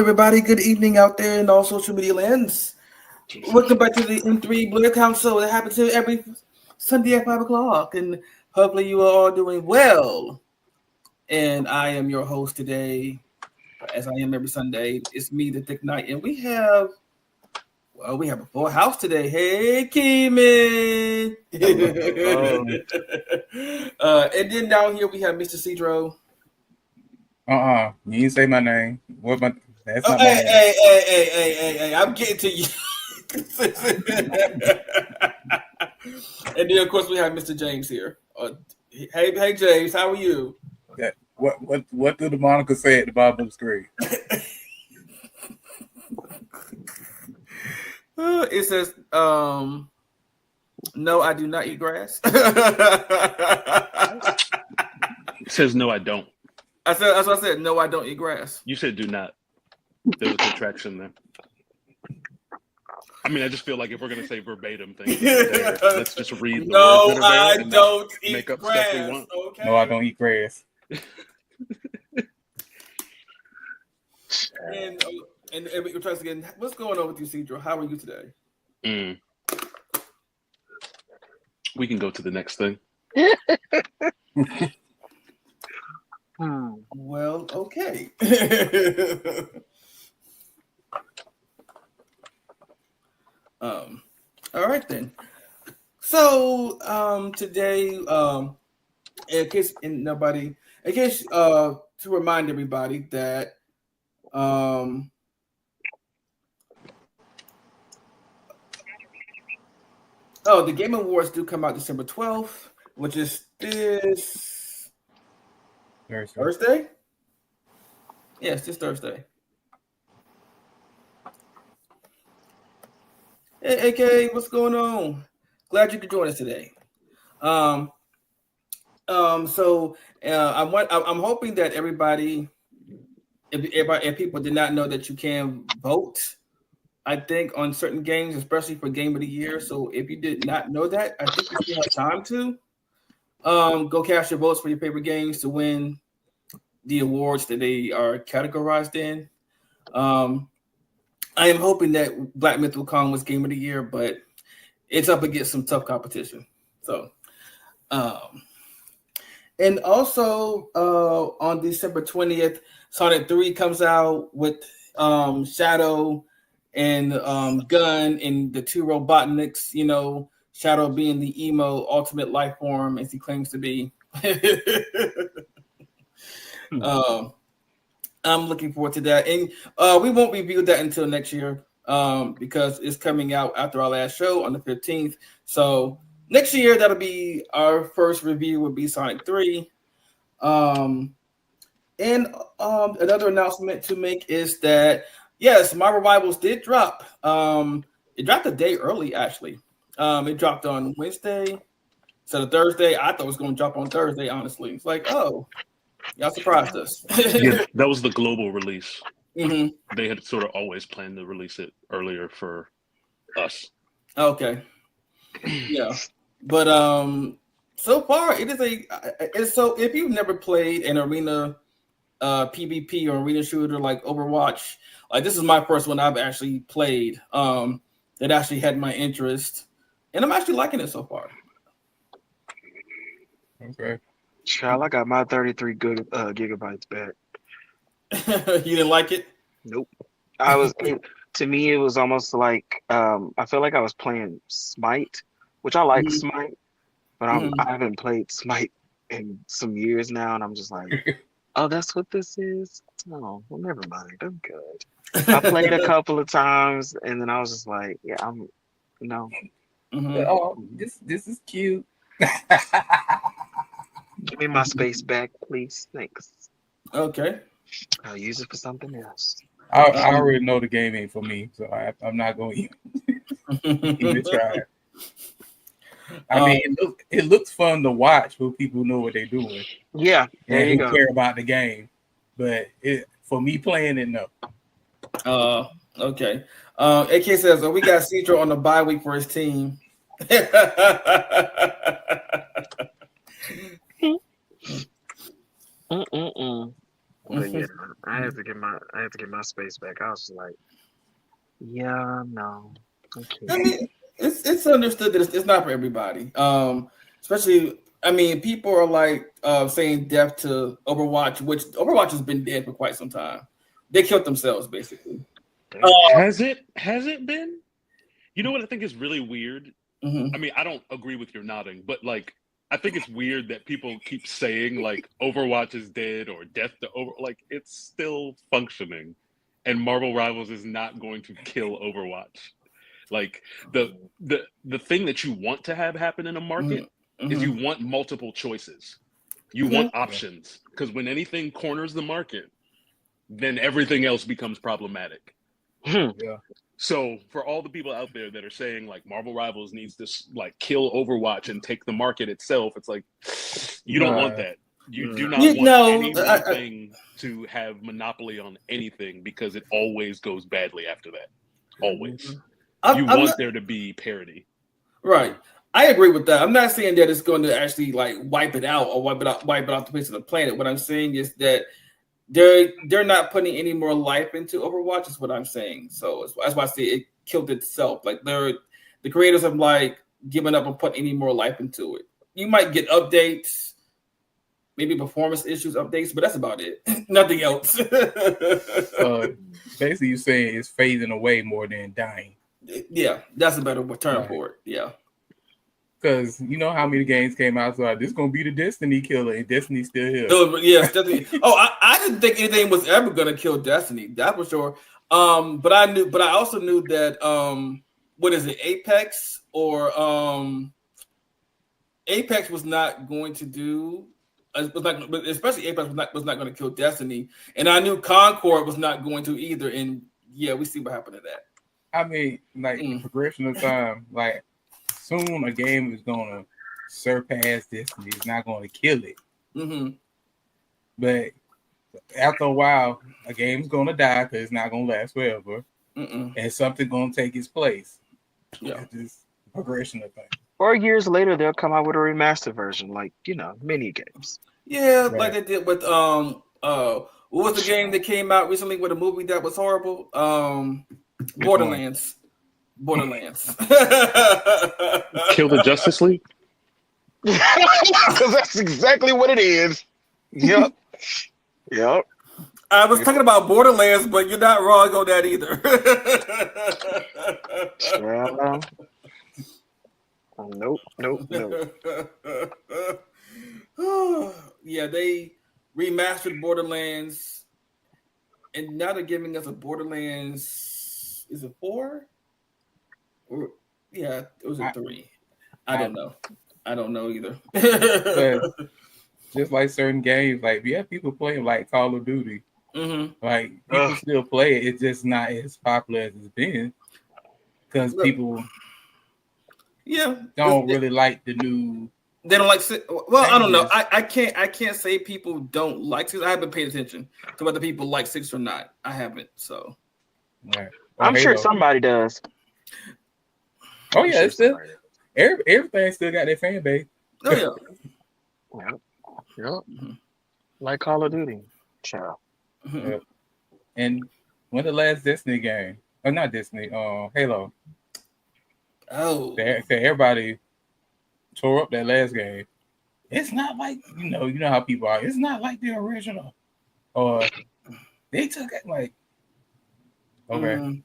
everybody. Good evening out there in all social media lands. Welcome back to the M3 Blur Council that happens here every Sunday at 5 o'clock. And hopefully you are all doing well. And I am your host today, as I am every Sunday. It's me, the Thick Knight. And we have a full house today. Hey, Keeman. And then down here we have Mr. Cedro. You didn't say my name. That's not Hey, my name. hey, I'm getting to you. And then of course we have Mr. James here. Hey James, how are you? What did the moniker say at the bottom of the screen? It says, no, I do not eat grass. It says no, I don't. That's what I said. No, I don't eat grass. You said do not. There was a contraction there. I mean, I just feel like if we're gonna say verbatim things, let's just read the no, words that are there. I don't eat make up grass. stuff we want. Okay? No, I don't eat grass. And we're trying to get. What's going on with you, Cedro? How are you today? We can go to the next thing. Well, okay. All right then. So today, in case to remind everybody that the Game Awards do come out December 12th, which is this Thursday? Yes, this Thursday. Hey, AK, what's going on? Glad you could join us today. I'm hoping that everybody, if people did not know that you can vote, I think on certain games, especially for Game of the Year. So if you did not know that, I think you still have time to go cast your votes for your favorite games to win the awards that they are categorized in. I am hoping that Black Myth will come with Game of the Year, but it's up against some tough competition. So, and also on December 20th, Sonic 3 comes out with Shadow and Gun and the two Robotniks, Shadow being the emo ultimate life form as he claims to be. I'm looking forward to that, and we won't review that until next year because it's coming out after our last show on the 15th. So next year, that'll be our first review. Would be Sonic 3. And another announcement to make is that yes, Marvel Rivals did drop. It dropped a day early, actually. It dropped on Wednesday instead of Thursday. I thought it was going to drop on Thursday. Honestly, it's like, oh. Y'all surprised us. Yeah, that was the global release. Mm-hmm. They had sort of always planned to release it earlier for us. Okay. Yeah. But so far it is so if you've never played an arena PvP or arena shooter like Overwatch, like this is my first one I've actually played that actually had my interest. And I'm actually liking it so far. Okay. Child, I got my 33 gigabytes back. You didn't like it? Nope. To me, it was almost like I feel like I was playing Smite, which I like Smite, but I haven't played Smite in some years now, and I'm just like, oh, that's what this is? Oh, well, never mind. I'm good. I played a couple of times, and then I was just like, yeah, no. Oh, this is cute. Give me my space back, please. Thanks. Okay. I'll use it for something else. I already know the game ain't for me, so I'm not going to even try it. I mean, it looks fun to watch for people who know what they're doing. Yeah, there you go. Care about the game, but for me playing it, no. Okay. AK says, we got Cedro on the bye week for his team. But yeah, I had to get my space back. I was just like, yeah, no, okay. I mean, it's understood that it's not for everybody. Especially, I mean, people are like saying death to Overwatch, which Overwatch has been dead for quite some time. They killed themselves basically. Has it been? You know what I think is really weird? Mm-hmm. I mean, I don't agree with your nodding, but like, I think it's weird that people keep saying like Overwatch is dead or death to over. Like, it's still functioning, and Marvel Rivals is not going to kill Overwatch. Like the thing that you want to have happen in a market is you want multiple choices. You want options, because when anything corners the market, then everything else becomes problematic. Yeah. So for all the people out there that are saying like Marvel Rivals needs to like kill Overwatch and take the market itself, it's like you don't want that. You do not want any one thing to have monopoly on anything, because it always goes badly after that. Always. You want there to be parity. Right. I agree with that. I'm not saying that it's going to actually like wipe it out or wipe it off the face of the planet. What I'm saying is that they're not putting any more life into Overwatch, is what I'm saying. So that's why I say it killed itself. Like the creators have like given up on putting any more life into it. You might get updates, maybe performance issues updates, but that's about it. Nothing else. Basically, you're saying it's fading away more than dying. Yeah, that's a better term for it. Yeah. Because you know how many games came out, so this is gonna be the Destiny killer, and Destiny's still here. Yes, Destiny. I didn't think anything was ever gonna kill Destiny. That for sure. But I also knew that what is it, Apex Apex was not going to do. Especially Apex was not going to kill Destiny, and I knew Concord was not going to either. And yeah, we see what happened to that. I mean, like the progression of time, like. Soon a game is gonna surpass Destiny. It's not gonna kill it. But after a while, a game's gonna die because it's not gonna last forever, and something's gonna take its place. Yeah, just progression of things. Or years later, they'll come out with a remastered version, like mini games. Yeah, like they did with what was the game that came out recently with a movie that was horrible? Borderlands. Kill the Justice League? Because that's exactly what it is. Yep. I was talking about Borderlands, but you're not wrong on that either. Nope. Yeah, they remastered Borderlands, and now they're giving us a Borderlands. Is it 4? Or, yeah, it was a 3. I don't know. I don't know either. Just like certain games, like people playing like Call of Duty. Like people still play it. It's just not as popular as it's been because people don't really like the new. They don't like. Well, I don't know. I can't say people don't like 6. I haven't paid attention to whether people like 6 or not. I haven't. So right. I'm sure somebody does. Oh yeah, it's still everything still got their fan base. Oh yeah. Yep. Like Call of Duty. Ciao. Yep. And when the last Destiny game? Or not Destiny, Halo. Oh. Everybody tore up that last game. It's not like you know how people are. It's not like the original. Or they took it like okay.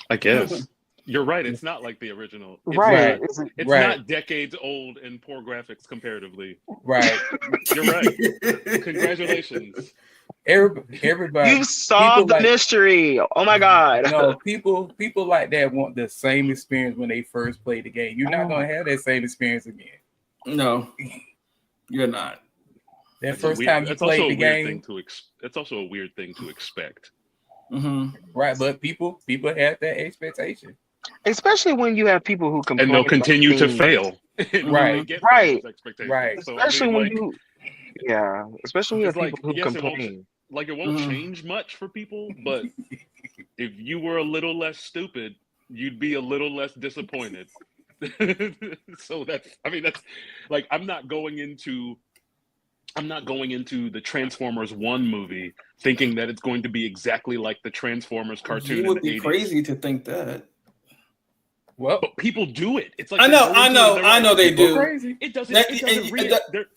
I guess. You're right. It's not like the original. It's It's not decades old and poor graphics comparatively. Right. You're right. Congratulations. Everybody. You solved the mystery. Oh my God. No, people like that want the same experience when they first played the game. You're not gonna have that same experience again. No, you're not. That first time you played the game. It's also a weird thing to expect. Right, but people have that expectation. Especially when you have people who complain. And they'll continue to fail. Right. So, especially when especially when you have people who complain. It won't change much for people, but if you were a little less stupid, you'd be a little less disappointed. So that's like I'm not going into the Transformers 1 movie thinking that it's going to be exactly like the Transformers cartoon. You would in the be 80s. crazy to think that. Well, But people do it. It's like I know they do. Crazy. It doesn't.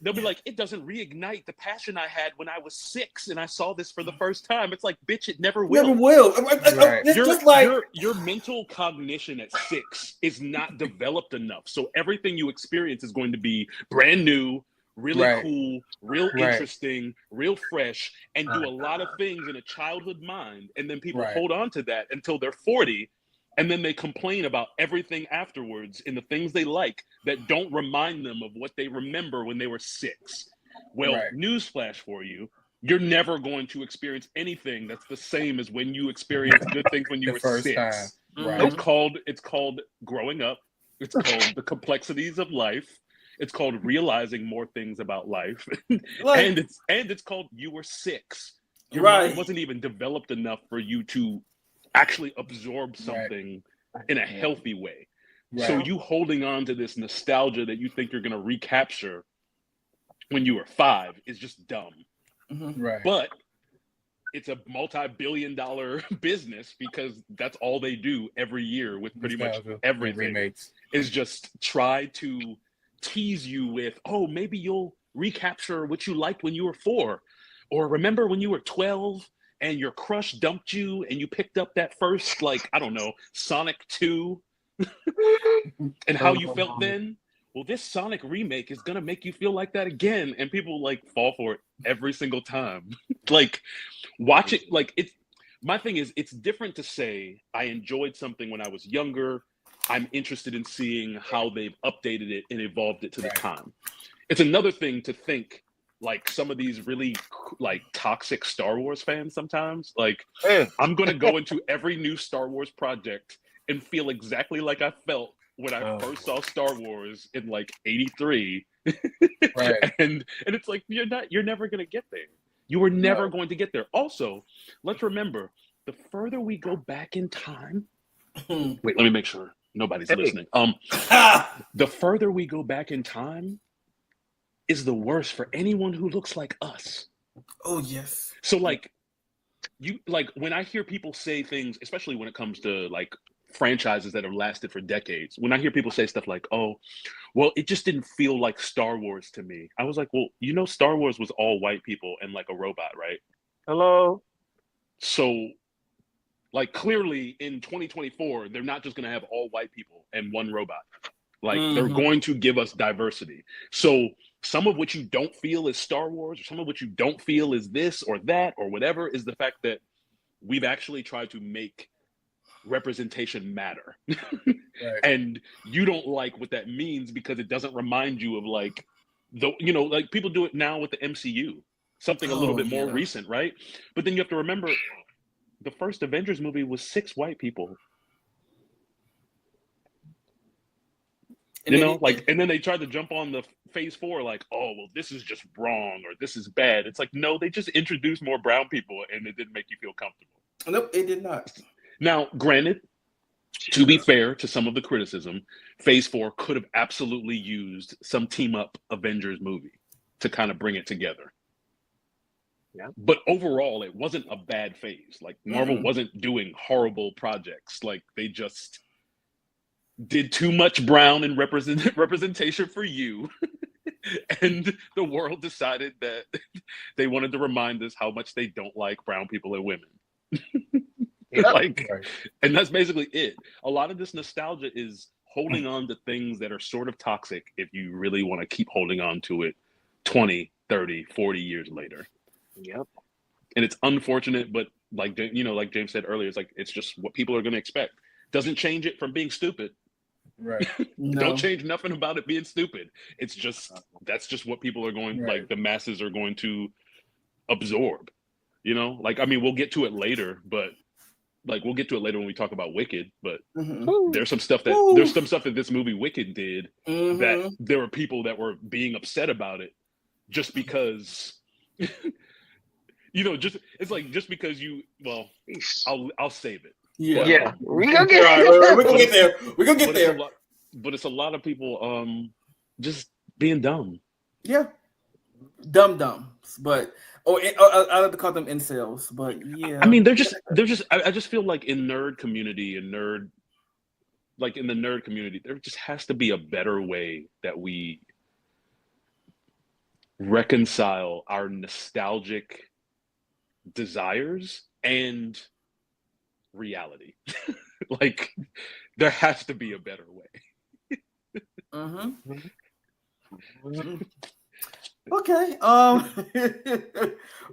They'll be like, it doesn't reignite the passion I had when I was 6 and I saw this for the first time. It's like, bitch, it never will. Never will. Right. It's just like Your mental cognition at 6 is not developed enough. So everything you experience is going to be brand new, really cool, real interesting, real fresh, and do a lot of things in a childhood mind. And then people hold on to that until they're 40. And then they complain about everything afterwards in the things they like that don't remind them of what they remember when they were 6. Well, newsflash for you, you're never going to experience anything that's the same as when you experienced good things when you were first 6. time. Right. It's called growing up. It's called the complexities of life. It's called realizing more things about life. and it's called you were 6. Your mind wasn't even developed enough for you to actually absorb something in a healthy way. So you holding on to this nostalgia that you think you're going to recapture when you were 5 is just dumb. But it's a multi-billion-dollar business because that's all they do every year with pretty much everything. Is just try to tease you with, oh, maybe you'll recapture what you liked when you were 4, or remember when you were 12 and your crush dumped you and you picked up that first, like, I don't know, Sonic 2 and how you felt then. Well, this Sonic remake is going to make you feel like that again. And people like fall for it every single time. Like, watch it. Like, it's my thing is, it's different to say I enjoyed something when I was younger. I'm interested in seeing how they've updated it and evolved it to the time. It's another thing to think like some of these really like toxic Star Wars fans sometimes, like, I'm going to go into every new Star Wars project and feel exactly like I felt when I first saw Star Wars in like 83. And it's like, you're never going to get there. You were never going to get there. Also, let's remember, the further we go back in time, wait, let me make sure nobody's listening. The further we go back in time is the worse for anyone who looks like us. Oh, yes. So like, when I hear people say things, especially when it comes to like franchises that have lasted for decades, when I hear people say stuff like, oh, well, it just didn't feel like Star Wars to me. I was like, well, Star Wars was all white people and like a robot, right? Hello? So like, clearly in 2024, they're not just going to have all white people and one robot. Like, they're going to give us diversity. So some of what you don't feel is Star Wars, or some of what you don't feel is this or that or whatever, is the fact that we've actually tried to make representation matter. And you don't like what that means because it doesn't remind you of like, like people do it now with the MCU, something a little bit more recent, right? But then you have to remember, the first Avengers movie was 6 white people. And then they tried to jump on the phase 4, like, oh, well, this is just wrong or this is bad. It's like, no, they just introduced more brown people and it didn't make you feel comfortable. Nope, it did not. Now, granted, to be fair to some of the criticism, phase 4 could have absolutely used some team up Avengers movie to kind of bring it together. Yeah. But overall, it wasn't a bad phase. Like, Marvel wasn't doing horrible projects. Like, they just did too much brown and representation for you. And the world decided that they wanted to remind us how much they don't like brown people and women. And that's basically it. A lot of this nostalgia is holding on to things that are sort of toxic if you really want to keep holding on to it 20, 30, 40 years later. Yep. And it's unfortunate, but like James said earlier, it's like, it's just what people are going to expect. Doesn't change it from being stupid. Right. No. Don't change nothing about it being stupid. It's just, that's just what people are going, like the masses are going to absorb, like, I mean, we'll get to it later, but like, we'll get to it later when we talk about Wicked, but there's some stuff that this movie Wicked did that there were people that were being upset about it just because, just because I'll save it. Yeah. We're gonna get there. We're gonna get there. But it's a lot of people just being dumb. Yeah. dum-dums, but I like to call them incels, but yeah. I mean, I just feel like in nerd community and in the nerd community, there just has to be a better way that we reconcile our nostalgic desires and reality. Like, there has to be a better way. Okay.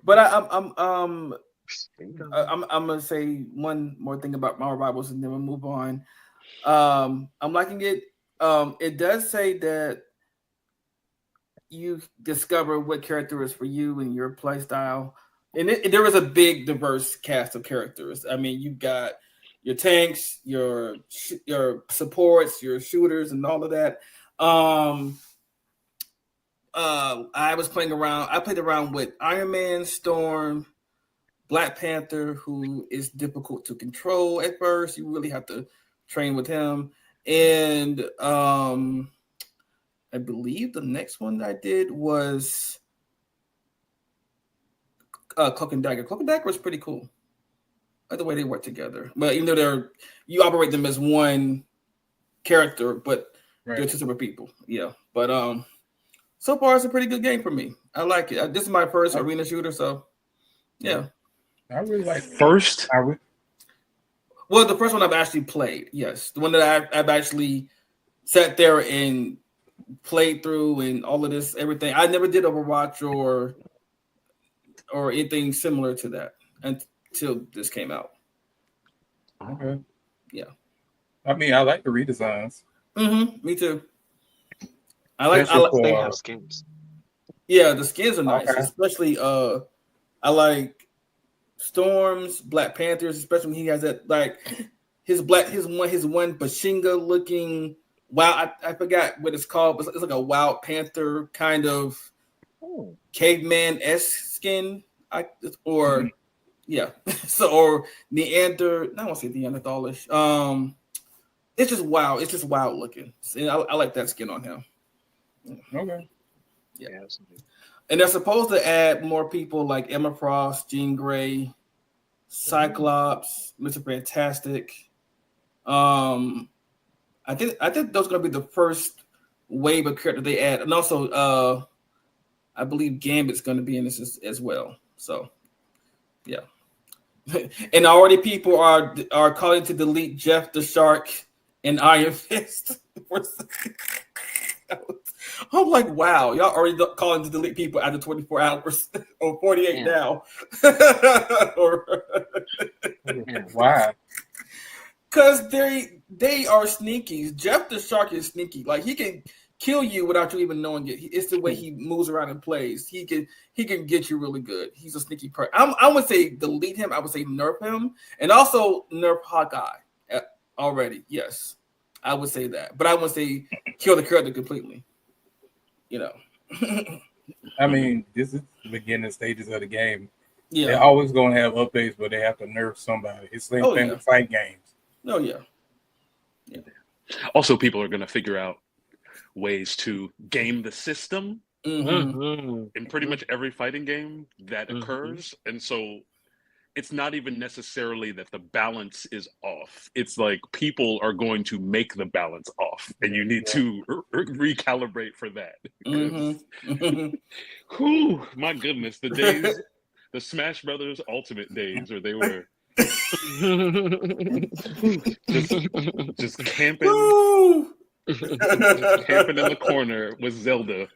But I'm gonna say one more thing about Marvel Rivals and then we'll move on. I'm liking it. It does say that you discover what character is for you and your play style. And there was a big diverse cast of characters. I mean, you got your tanks, your supports, your shooters, and all of that. I was playing around. I played around with Iron Man, Storm, Black Panther, who is difficult to control at first. You really have to train with him. And I believe the next one that I did was Cloak and Dagger. Cloak and Dagger was pretty cool. I like the way they work together. But even though you operate them as one character, but they're two separate people. Yeah. But so far it's a pretty good game for me. I like it. This is my first arena shooter, so yeah. I really like first. Well, the first one I've actually played, yes. The one that I've actually sat there and played through and all of this, everything. I never did Overwatch or anything similar to that until this came out. Okay. Yeah. I mean, I like the redesigns. Me too. I like they have skins. Yeah, the skins are nice. Okay. Especially I like Storms, Black Panthers, especially when he has that like his one Bashinga looking I forgot what it's called, but it's like a Wild Panther kind of caveman-esque skin. Yeah. Or Neander, I don't want to say Neanderthalish. It's just wild. It's just wild looking. And I like that skin on him. Okay. Yeah. And they're supposed to add more people like Emma Frost, Jean Grey, Cyclops, Mr. Fantastic. I think those are going to be the first wave of character they add, and also I believe Gambit's going to be in this as well. So, yeah. And already people are calling to delete Jeff the Shark and Iron Fist. I'm like, wow, y'all already calling to delete people after 24 hours or 48 now. Why? Because they are sneaky. Jeff the Shark is sneaky. Like, he can kill you without you even knowing it. It's the way he moves around and plays. He can get you really good. He's a sneaky person. I would say delete him. I would say nerf him, and also nerf Hawkeye already. Yes, I would say that, but I would say kill the character completely. You know. I mean, this is the beginning stages of the game. Yeah, they're always going to have updates, but they have to nerf somebody. It's the same thing with fight games. Oh yeah. Also, people are going to figure out ways to game the system in pretty much every fighting game that occurs. And so it's not even necessarily that the balance is off. It's like people are going to make the balance off, and you need to recalibrate for that. Whew, my goodness, the days, the Smash Brothers Ultimate days, where they were just camping. Camping in the corner with Zelda.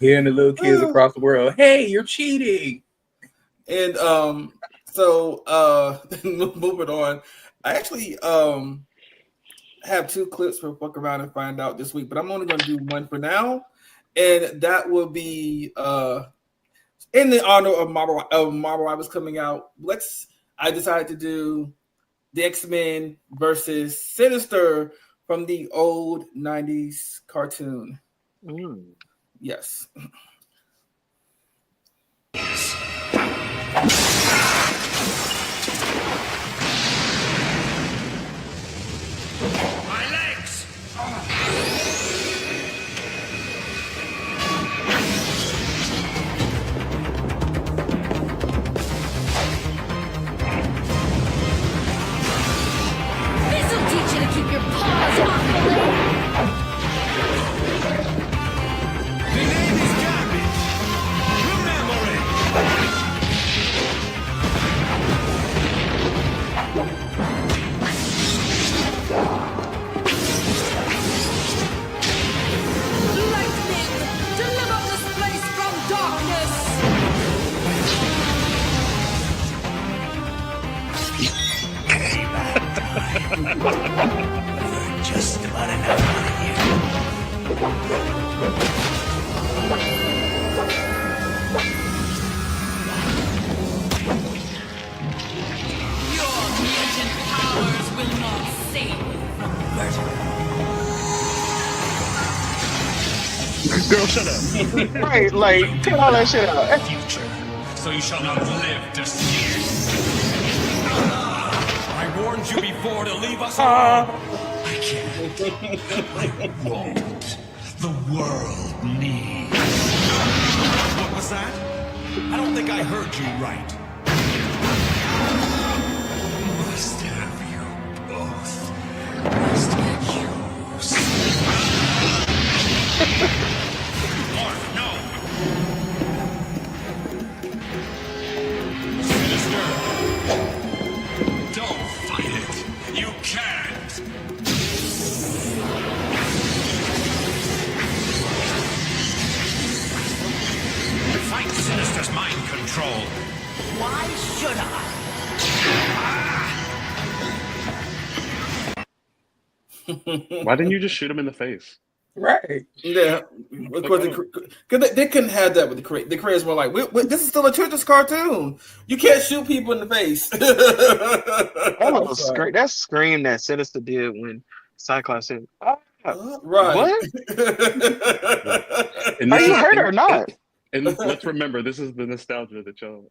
Hearing the little kids across the world, hey, you're cheating. And so moving on, I actually have 2 clips for fuck around and find out this week, but I'm only going to do one for now, and that will be in the honor of Marvel Rivals coming out. I decided to do the X-Men versus Sinister from the old 90s cartoon. Yes. My legs! Girl, shut up. Right, like, cut all that shit out. Future, so you shall not live to see it. I warned you before to leave us alone. I can't. I won't. The world needs. What was that? I don't think I heard you right. Must have you both. Must get used. Or no. Sinister. Don't fight it. You can't. Fight Sinister's mind control. Why should I? Why didn't you just shoot him in the face? Right. Yeah, because they couldn't have that with the creators were like, this is still a children's cartoon. You can't shoot people in the face. That scream that Sinister did when Cyclops said, right. What? And Are this you is- hurt or not? And let's remember, this is the nostalgia that y'all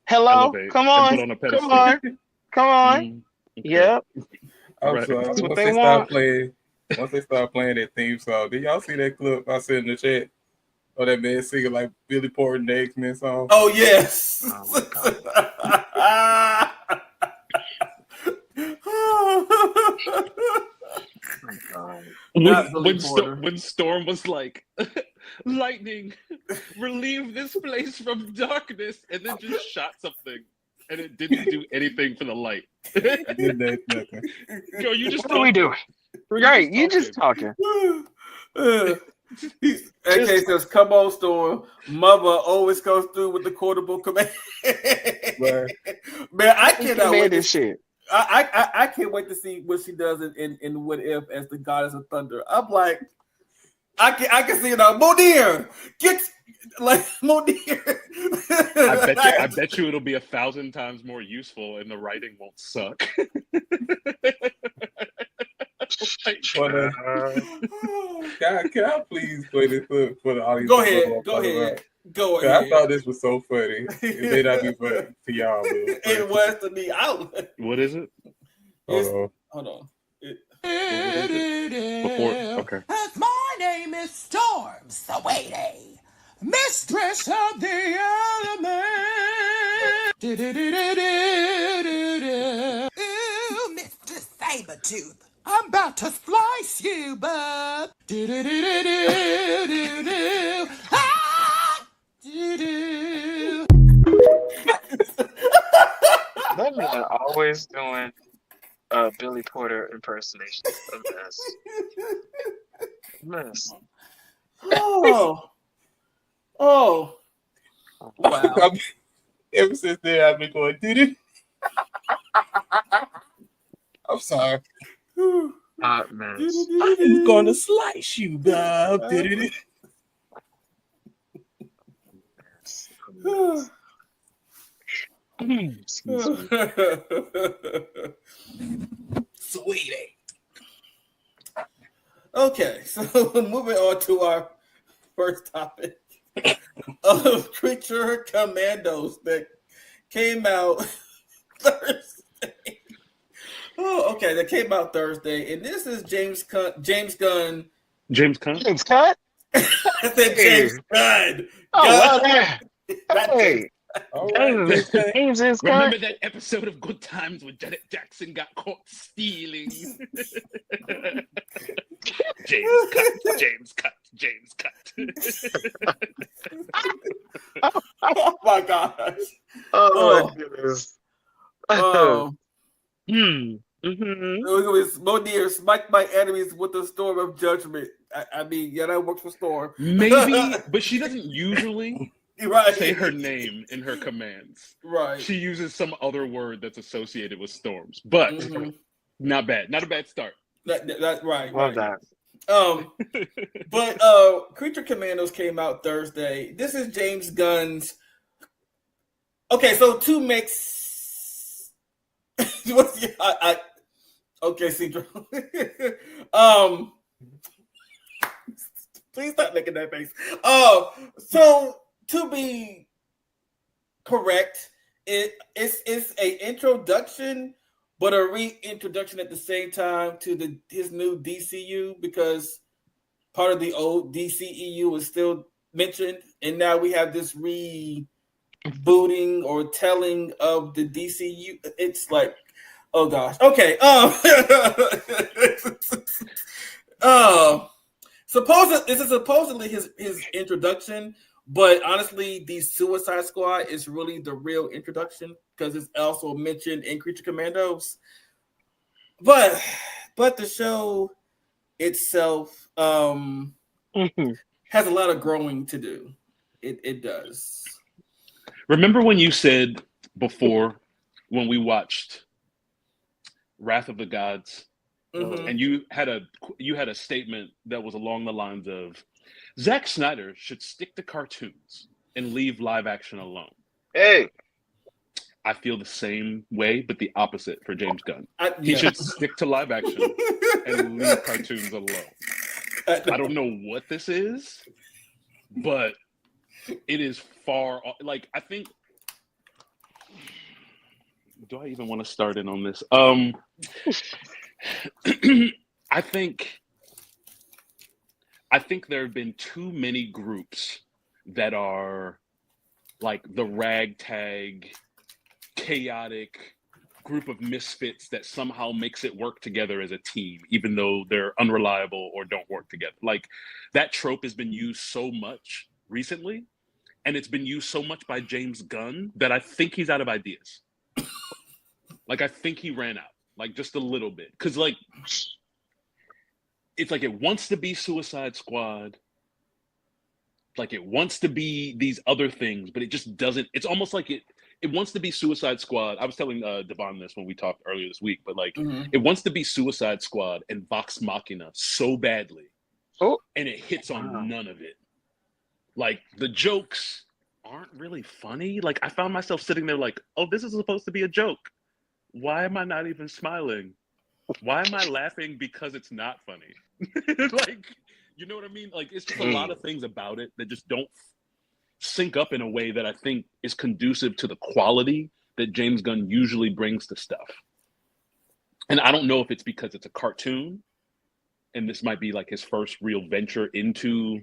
Hello? elevate Come and on. put on a pedestal. Come on. Come on. Mm, okay. Yep. I'm Right. sorry. That's what Once they they start want. playing, that theme song, did y'all see that clip I said in the chat? Or that man singing like Billy Porter and the X-Men song? Oh yes. Not Billy Porter. When Storm was like, lightning, relieve this place from darkness, and then just shot something, and it didn't do anything for the light. Nothing. Yo, you just What are we doing? Right, you just talking. AK says, "Come on, Storm. Mother always comes through with the quotable command." Right. Man, I cannot wait. This shit. I can't wait to see what she does in What If as the goddess of thunder. I'm like, I can see it now. Modir, get like Modir. I bet you it'll be 1,000 times more useful, and the writing won't suck. Can I please play this clip for the audience? Go ahead. I thought this was so funny. It may not be funny to y'all, but it was to me. What is it? Hold on. Before, okay. My name is Storm Sawady, mistress of the elements. Ooh, Mr. Sabretooth, I'm about to slice you, bub. That man always doing Billy Porter impersonation. A mess. Oh. Wow. Ever since then, I've been going, did it? I'm sorry. Hot mess. I'm gonna slice you, Bob. Did it? Sweetie. Okay, so moving on to our first topic of Creature Commandos that came out Thursday. Oh, okay, that came out Thursday, and this is James Gunn. James Gunn? James Cut? I said James Gunn. Oh, Gunn. well, hey. All right. James is Cut. Remember that episode of Good Times when Janet Jackson got caught stealing? James Cut. Oh my gosh. Oh, my goodness. It was Modir, smite my enemies with the storm of judgment. I mean, yeah, that works for Storm. Maybe, but she doesn't usually right. say her name in her commands. Right. She uses some other word that's associated with storms, but not bad. Not a bad start. That right. Love right. that. But Creature Commandos came out Thursday. This is James Gunn's. Okay, so to mix. Okay, Cedro. Please stop making that face. So to be correct, it's a introduction, but a reintroduction at the same time to his new DCU, because part of the old DCEU is still mentioned, and now we have this rebooting or telling of the DCU. It's like, oh gosh, okay. This is supposedly his introduction, but honestly, the Suicide Squad is really the real introduction, because it's also mentioned in Creature Commandos. But the show itself has a lot of growing to do. It does. Remember when you said before, when we watched Wrath of the Gods, and you had a statement that was along the lines of, Zack Snyder should stick to cartoons and leave live action alone. Hey, I feel the same way, but the opposite for James Gunn. He should stick to live action and leave cartoons alone. I don't know what this is, but it is far off. Like, I think, do I even want to start in on this? I think there have been too many groups that are like the ragtag, chaotic group of misfits that somehow makes it work together as a team, even though they're unreliable or don't work together. Like, that trope has been used so much recently, and it's been used so much by James Gunn that I think he's out of ideas. Like, I think he ran out, like, just a little bit. Because, like, it's like it wants to be Suicide Squad. Like, it wants to be these other things, but it just doesn't. It's almost like it wants to be Suicide Squad. I was telling Devon this when we talked earlier this week, but, like, it wants to be Suicide Squad and Vox Machina so badly. Oh. And it hits on none of it. Like, the jokes aren't really funny. Like, I found myself sitting there like, oh, this is supposed to be a joke. Why am I not even smiling? Why am I laughing because it's not funny? Like, you know what I mean? Like, it's just a lot of things about it that just don't sync up in a way that I think is conducive to the quality that James Gunn usually brings to stuff. And I don't know if it's because it's a cartoon and this might be like his first real venture into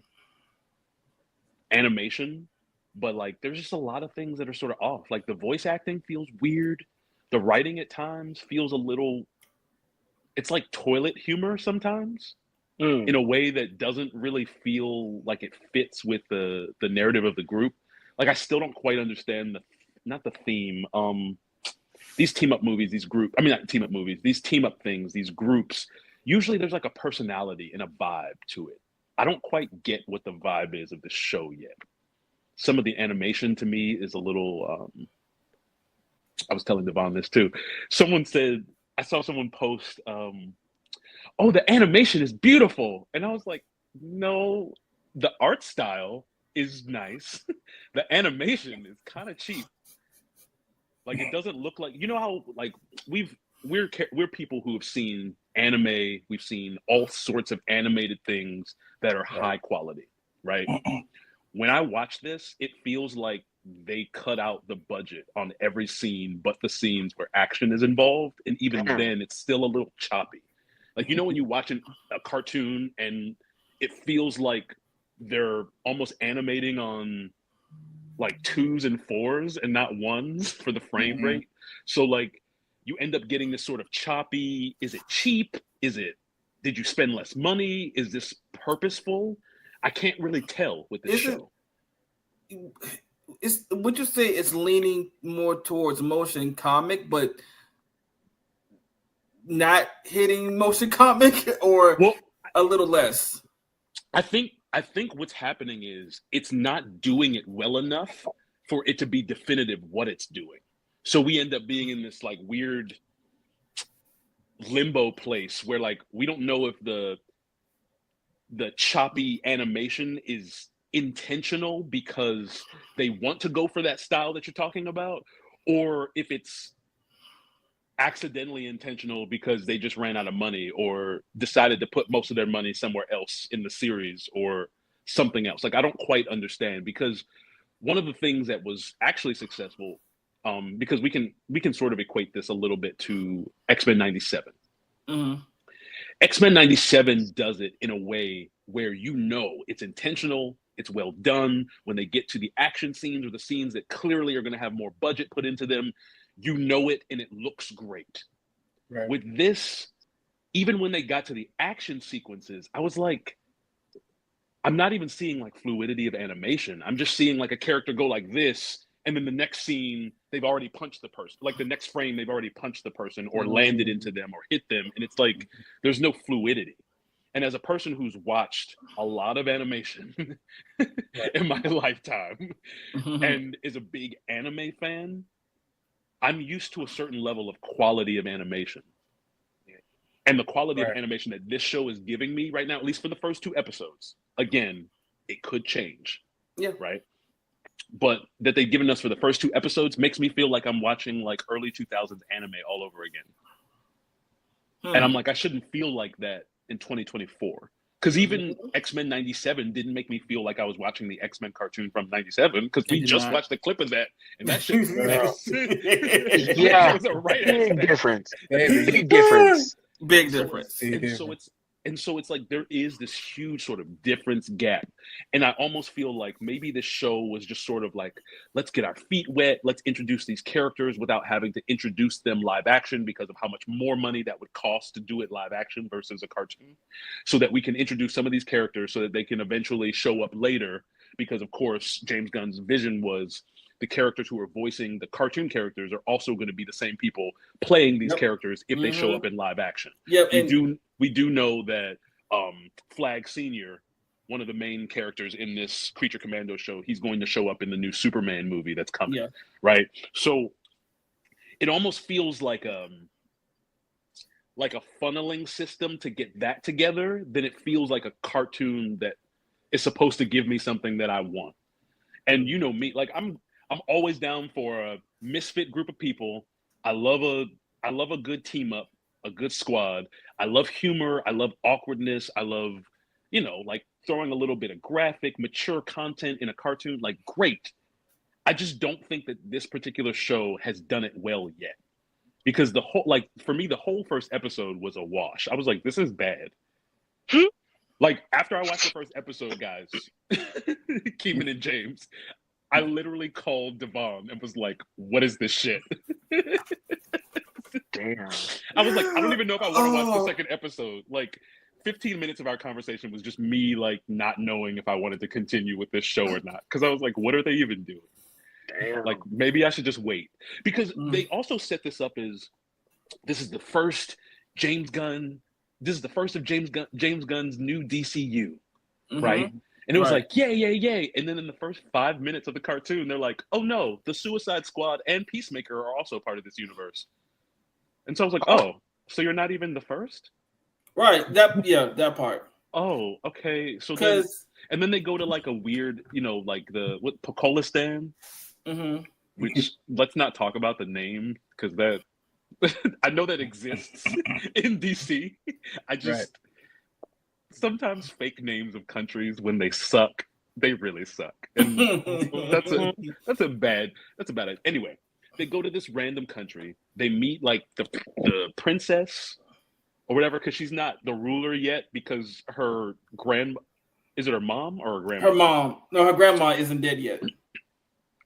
animation, but like there's just a lot of things that are sort of off. Like, the voice acting feels weird. The writing at times feels a little, it's like toilet humor sometimes, in a way that doesn't really feel like it fits with the narrative of the group. Like, I still don't quite understand not the theme. These team up movies, these team up things, these groups, usually there's like a personality and a vibe to it. I don't quite get what the vibe is of the show yet. Some of the animation to me is a little, I was telling Devon this too. Someone said, I saw someone post, oh, the animation is beautiful. And I was like, no, the art style is nice. The animation is kind of cheap. Like, it doesn't look like, you know how, like, we're people who have seen anime, we've seen all sorts of animated things that are high quality, right? When I watch this, it feels like they cut out the budget on every scene but the scenes where action is involved, and even then it's still a little choppy. Like, you know, when you watch a cartoon and it feels like they're almost animating on like 2s and 4s and not 1s for the frame rate. So like you end up getting this sort of choppy, is it cheap? Did you spend less money? Is this purposeful? I can't really tell with this show. Would you say it's leaning more towards motion comic, but not hitting motion comic, or a little less? I think what's happening is it's not doing it well enough for it to be definitive what it's doing. So we end up being in this like weird limbo place where like we don't know if the choppy animation is intentional because they want to go for that style that you're talking about, or if it's accidentally intentional because they just ran out of money or decided to put most of their money somewhere else in the series, or something else. Like I don't quite understand, because one of the things that was actually successful, because we can sort of equate this a little bit to X-Men 97. Mm-hmm. X-Men 97 does it in a way where it's intentional, it's well done. When they get to the action scenes or the scenes that clearly are going to have more budget put into them, you know it and it looks great. Right. With this, even when they got to the action sequences, I was like, I'm not even seeing like fluidity of animation. I'm just seeing like a character go like this, and then the next scene, they've already punched the person. Like the next frame, they've already punched the person or landed into them or hit them. And it's like, there's no fluidity. And as a person who's watched a lot of animation in my lifetime and is a big anime fan, I'm used to a certain level of quality of animation. And the quality of animation that this show is giving me right now, at least for the first 2 episodes, again, it could change. Yeah. Right. But that they've given us for the first 2 episodes makes me feel like I'm watching like early 2000s anime all over again. And I'm like, I shouldn't feel like that in 2024. Because even X-Men 97 didn't make me feel like I was watching the X-Men cartoon from 97, because we just watched a clip of that, and that shit Yeah, big difference. Big difference. Big difference. And so it's like there is this huge sort of difference gap. And I almost feel like maybe this show was just sort of like, let's get our feet wet. Let's introduce these characters without having to introduce them live action, because of how much more money that would cost to do it live action versus a cartoon. So that we can introduce some of these characters so that they can eventually show up later. Because of course, James Gunn's vision was the characters who are voicing the cartoon characters are also going to be the same people playing these characters if they show up in live action. Yep. We do know that Flag Senior, one of the main characters in this Creature Commando show, he's going to show up in the new Superman movie that's coming. Right. So it almost feels like a funneling system to get that together. Then it feels like a cartoon that is supposed to give me something that I want. And you know me, like I'm always down for a misfit group of people. I love a good team up, a good squad. I love humor. I love awkwardness. I love, like throwing a little bit of graphic, mature content in a cartoon. Like, great. I just don't think that this particular show has done it well yet. Because for me, the whole first episode was a wash. I was like, this is bad. Like, after I watched the first episode, guys, Keeman and James, I literally called Devon and was like, what is this shit? Damn. I was like, I don't even know if I want to watch the second episode. Like, 15 minutes of our conversation was just me, like, not knowing if I wanted to continue with this show or not. Because I was like, what are they even doing? Damn. Like, maybe I should just wait. Because they also set this up as, this is the first James Gunn, this is the first of James Gunn's new DCU, right? And it was like, yay. And then in the first 5 minutes of the cartoon, they're like, oh no, the Suicide Squad and Peacemaker are also part of this universe. And so I was like, oh, so you're not even the first? Right. That part. Oh, okay. So then they go to like a weird, like Pokolistan, which let's not talk about the name, because that I know that exists in DC. I just sometimes fake names of countries, when they suck, they really suck. And that's a bad anyway. They go to this random country. They meet like the princess or whatever, because she's not the ruler yet, because is it her mom or her grandma? Her mom. No, her grandma isn't dead yet.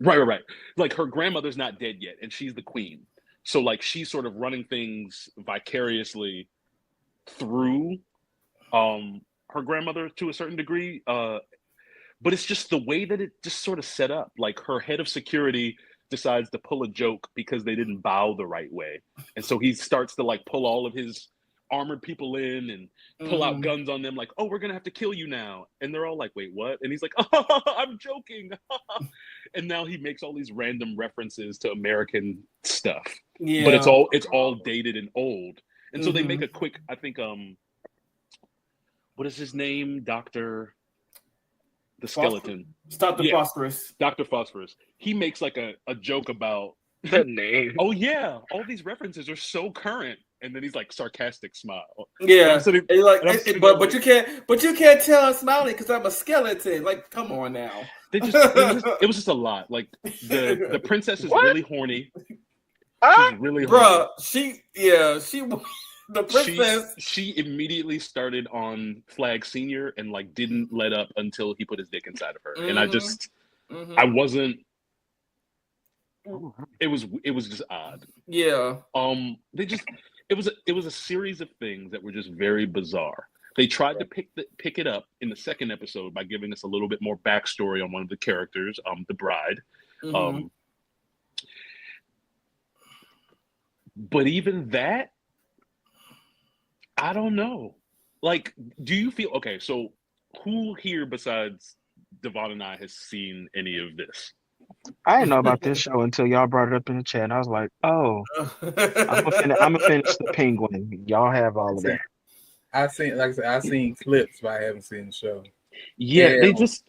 Right. Like her grandmother's not dead yet, and she's the queen. So like she's sort of running things vicariously through her grandmother to a certain degree. But it's just the way that it just sort of set up. Like her head of security decides to pull a joke because they didn't bow the right way. And so he starts to like pull all of his armored people in and pull out guns on them, like, oh, we're gonna have to kill you now. And they're all like, wait, what? And he's like, oh, I'm joking. And now he makes all these random references to American stuff. Yeah. But it's all dated and old. And so they make a quick, I think, what is his name? Dr. The skeleton. Dr. Phosphorus. Dr. Phosphorus. He makes like a joke about the name. Oh yeah, all these references are so current. and then he's like sarcastic smile. Yeah, I'm sitting, and like, and I'm sitting there but you can't tell I'm smiling because I'm a skeleton. Like, come on now. it was just a lot. Like the princess is really horny. Ah, She's really Bruh, horny. the princess. She immediately started on Flag Senior and like didn't let up until he put his dick inside of her. And I just I wasn't. It was just odd. Yeah. It was a series of things that were just very bizarre. They tried to pick it up in the second episode by giving us a little bit more backstory on one of the characters, the bride. But even that, I don't know. Like, do you feel okay? So, who here besides Devon and I has seen any of this? I didn't know about this show until y'all brought it up in the chat. And I was like, oh, I'm gonna finish the Penguin. Y'all have all of that. I've seen clips, but I haven't seen the show. Yeah, they just.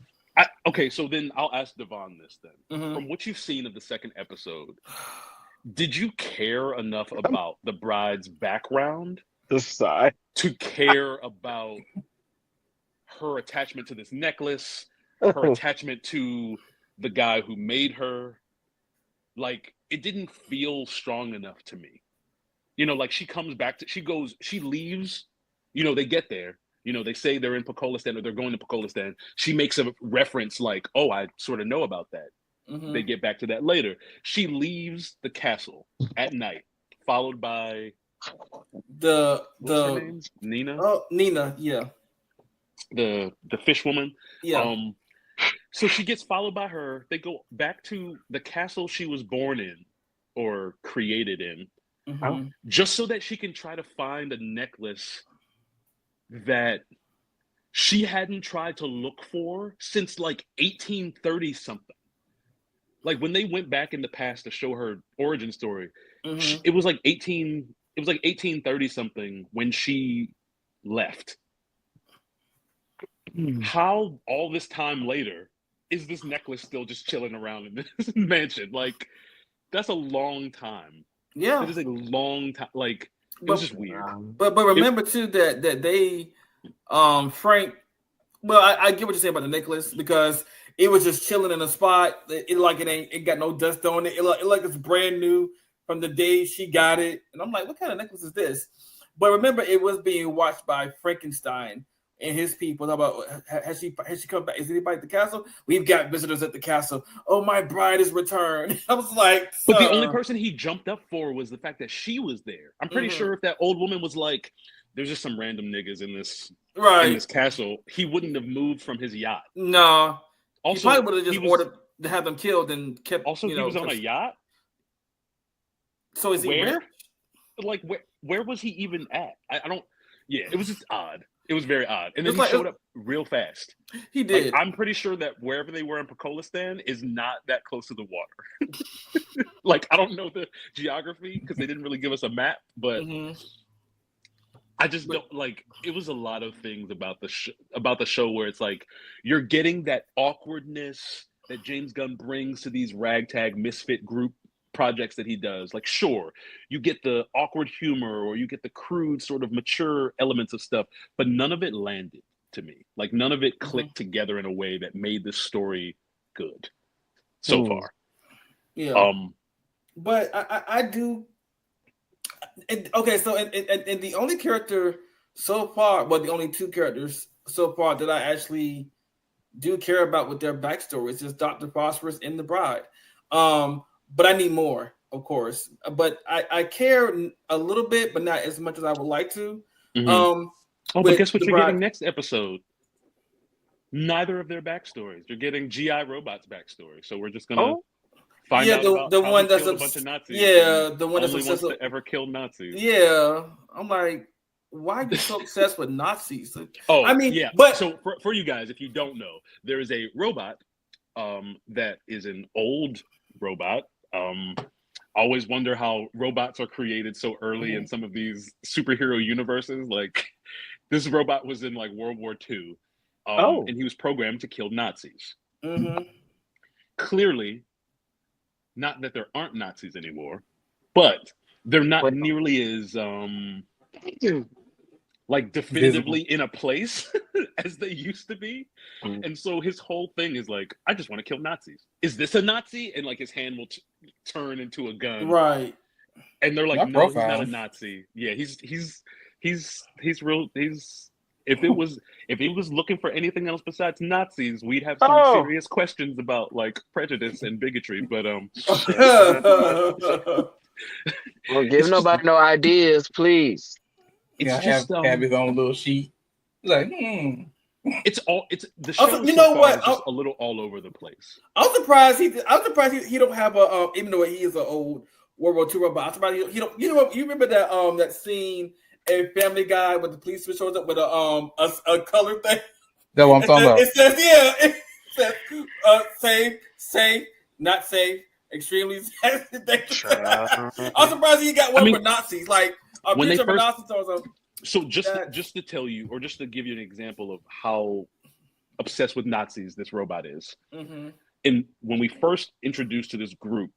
Okay, so then I'll ask Devon this then. From what you've seen of the second episode, did you care enough about the bride's background to care about her attachment to this necklace, her attachment to the guy who made her? Like, it didn't feel strong enough to me. You know, like she leaves, you know, they get there, you know, they say they're in Pokolistan or they're going to Pokolistan. She makes a reference like, oh, I sort of know about that. They get back to that later. She leaves the castle at night, followed by what's her name? Nina? Oh, Nina, yeah. The fish woman. Yeah. So she gets followed by her. They go back to the castle she was born in or created in, just so that she can try to find a necklace that she hadn't tried to look for since like 1830 something. Like when they went back in the past to show her origin story, it was like 1830 something when she left. How all this time later is this necklace still just chilling around in this mansion? Like, that's a long time. Yeah, it is a long time. Like, it was just weird. But remember too that they Frank. Well, I get what you're saying about the necklace because it was just chilling in a spot. It got no dust on it. It like it's brand new from the day she got it. And I'm like, what kind of necklace is this? But remember, it was being watched by Frankenstein and his people. How about has she come back? Is anybody at the castle? We've got visitors at the castle. Oh, my bride is returned. I was like, but the only person he jumped up for was the fact that she was there. I'm pretty sure if that old woman was like, there's just some random niggas in this castle, he wouldn't have moved from his yacht. No. Also, he probably would have just ordered to have them killed and kept. Also, he was on a yacht. So is he where? Like where was he even at? I don't. Yeah, it was just odd. It was very odd, and then he showed up real fast. He did. Like, I'm pretty sure that wherever they were in Pokolistan is not that close to the water. Like, I don't know the geography because they didn't really give us a map, but I just don't like. It was a lot of things about the show where it's like you're getting that awkwardness that James Gunn brings to these ragtag misfit group projects that he does. Like, sure, you get the awkward humor or you get the crude sort of mature elements of stuff, but none of it landed to me. Like, none of it clicked together in a way that made this story good so far. Yeah. But I do. Okay, so and the only character so far, well, the only two characters so far that I actually do care about with their backstory is just Dr. Phosphorus and the bride. But I need more, of course. But I care a little bit, but not as much as I would like to. But guess what you're getting next episode? Neither of their backstories. You're getting GI Robot's backstory. So we're just gonna find out about the how one he that's killed a bunch of Nazis. Yeah, the one that's only obsessed wants to ever kill Nazis. Yeah, I'm like, why are you so obsessed with Nazis? Oh, I mean, yeah. But so for you guys, if you don't know, there is a robot that is an old robot. Always wonder how robots are created so early in some of these superhero universes. Like, this robot was in like World War II, and he was programmed to kill Nazis. Clearly, not that there aren't Nazis anymore, but they're not But nearly as like definitively in a place as they used to be. Mm. And so his whole thing is like, I just want to kill Nazis. Is this a Nazi? And like his hand will turn into a gun. Right. And they're like, Not no, he's not profile. a Nazi. Yeah, he's real. If he was looking for anything else besides Nazis, we'd have some Oh. serious questions about like prejudice and bigotry. But Well, give It's nobody no ideas, please. it's Yeah, just have his own little sheet. Like, it's the Also, show you so know far what? is just a little all over the place. I'm surprised he don't have a even though he is an old World War II robot. I'm surprised he don't. You know, you remember that scene in Family Guy with the police shows up with a color thing. that's what I'm talking about. It says safe, not safe, extremely safe. I'm surprised he got one for Nazis. Like a when they picture of first- Nazis or something. So just to tell you, or just to give you an example of how obsessed with Nazis this robot is. Mm-hmm. And when we first introduced to this group,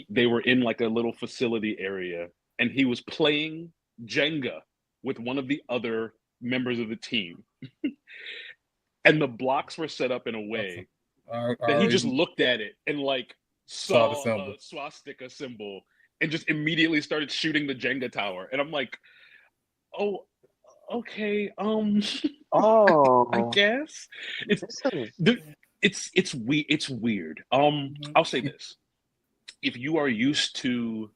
they were in like a little facility area, and he was playing Jenga with one of the other members of the team. And the blocks were set up in a way that he just looked at it and like saw the a swastika symbol and just immediately started shooting the Jenga tower. And I'm like, oh, okay, Oh, I guess it's weird. I'll say this: if you are used to,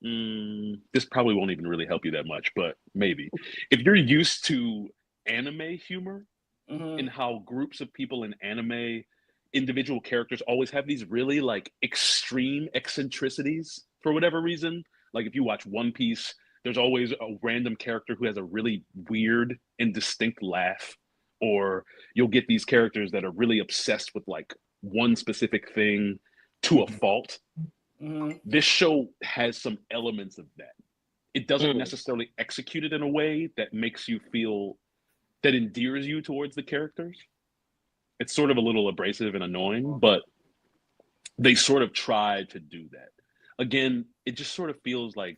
this probably won't even really help you that much, but maybe if you're used to anime humor and how groups of people in anime, individual characters always have these really like extreme eccentricities for whatever reason. Like if you watch One Piece, there's always a random character who has a really weird and distinct laugh, or you'll get these characters that are really obsessed with like one specific thing to a fault. This show has some elements of that. It doesn't necessarily execute it in a way that makes you feel, that endears you towards the characters. It's sort of a little abrasive and annoying, but they sort of try to do that. Again, it just sort of feels like,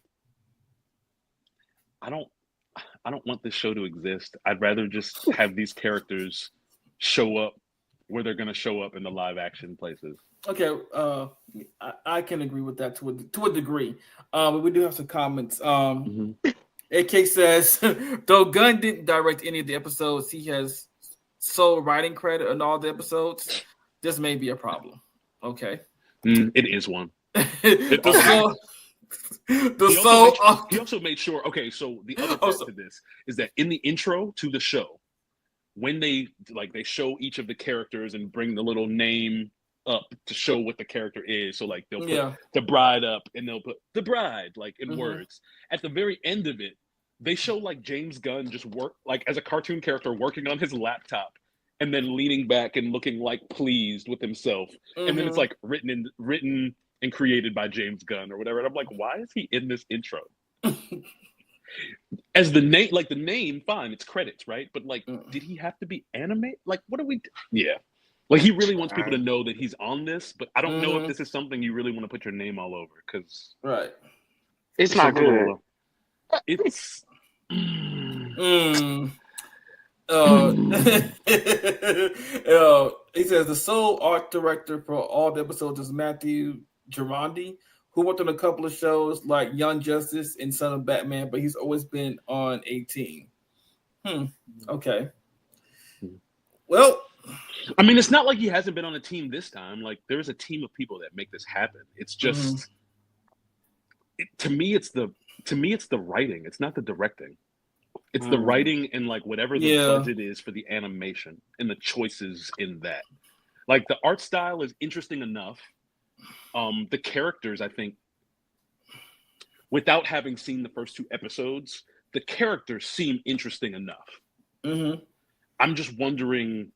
I don't want this show to exist. I'd rather just have these characters show up where they're going to show up in the live action places. Okay, I can agree with that to a degree. But we do have some comments. AK says, though Gunn didn't direct any of the episodes, he has sole writing credit on all the episodes. This may be a problem. Okay. It is one. He also made sure. Okay, so the other part to this is that in the intro to the show, when they show each of the characters and bring the little name up to show what the character is. So like they'll put the bride up and they'll put the bride like in words. At the very end of it, they show like James Gunn just work like as a cartoon character working on his laptop and then leaning back and looking like pleased with himself. And then it's like written and created by James Gunn or whatever. And I'm like, why is he in this intro? As the name, like the name, fine, it's credits, right? But like, did he have to be animated? Like, what are we? Yeah, like he really wants people to know that he's on this, but I don't know if this is something you really want to put your name all over because it's not good. It's. He says the sole art director for all the episodes is Matthew Girardi, who worked on a couple of shows like Young Justice and Son of Batman, but he's always been on a team. Okay. Well, I mean, it's not like he hasn't been on a team this time. Like, there's a team of people that make this happen. It's just, to me, it's the writing. It's not the directing. It's the writing and like whatever the budget is for the animation and the choices in that. Like the art style is interesting enough. The characters, I think, without having seen the first two episodes, the characters seem interesting enough. I'm just wondering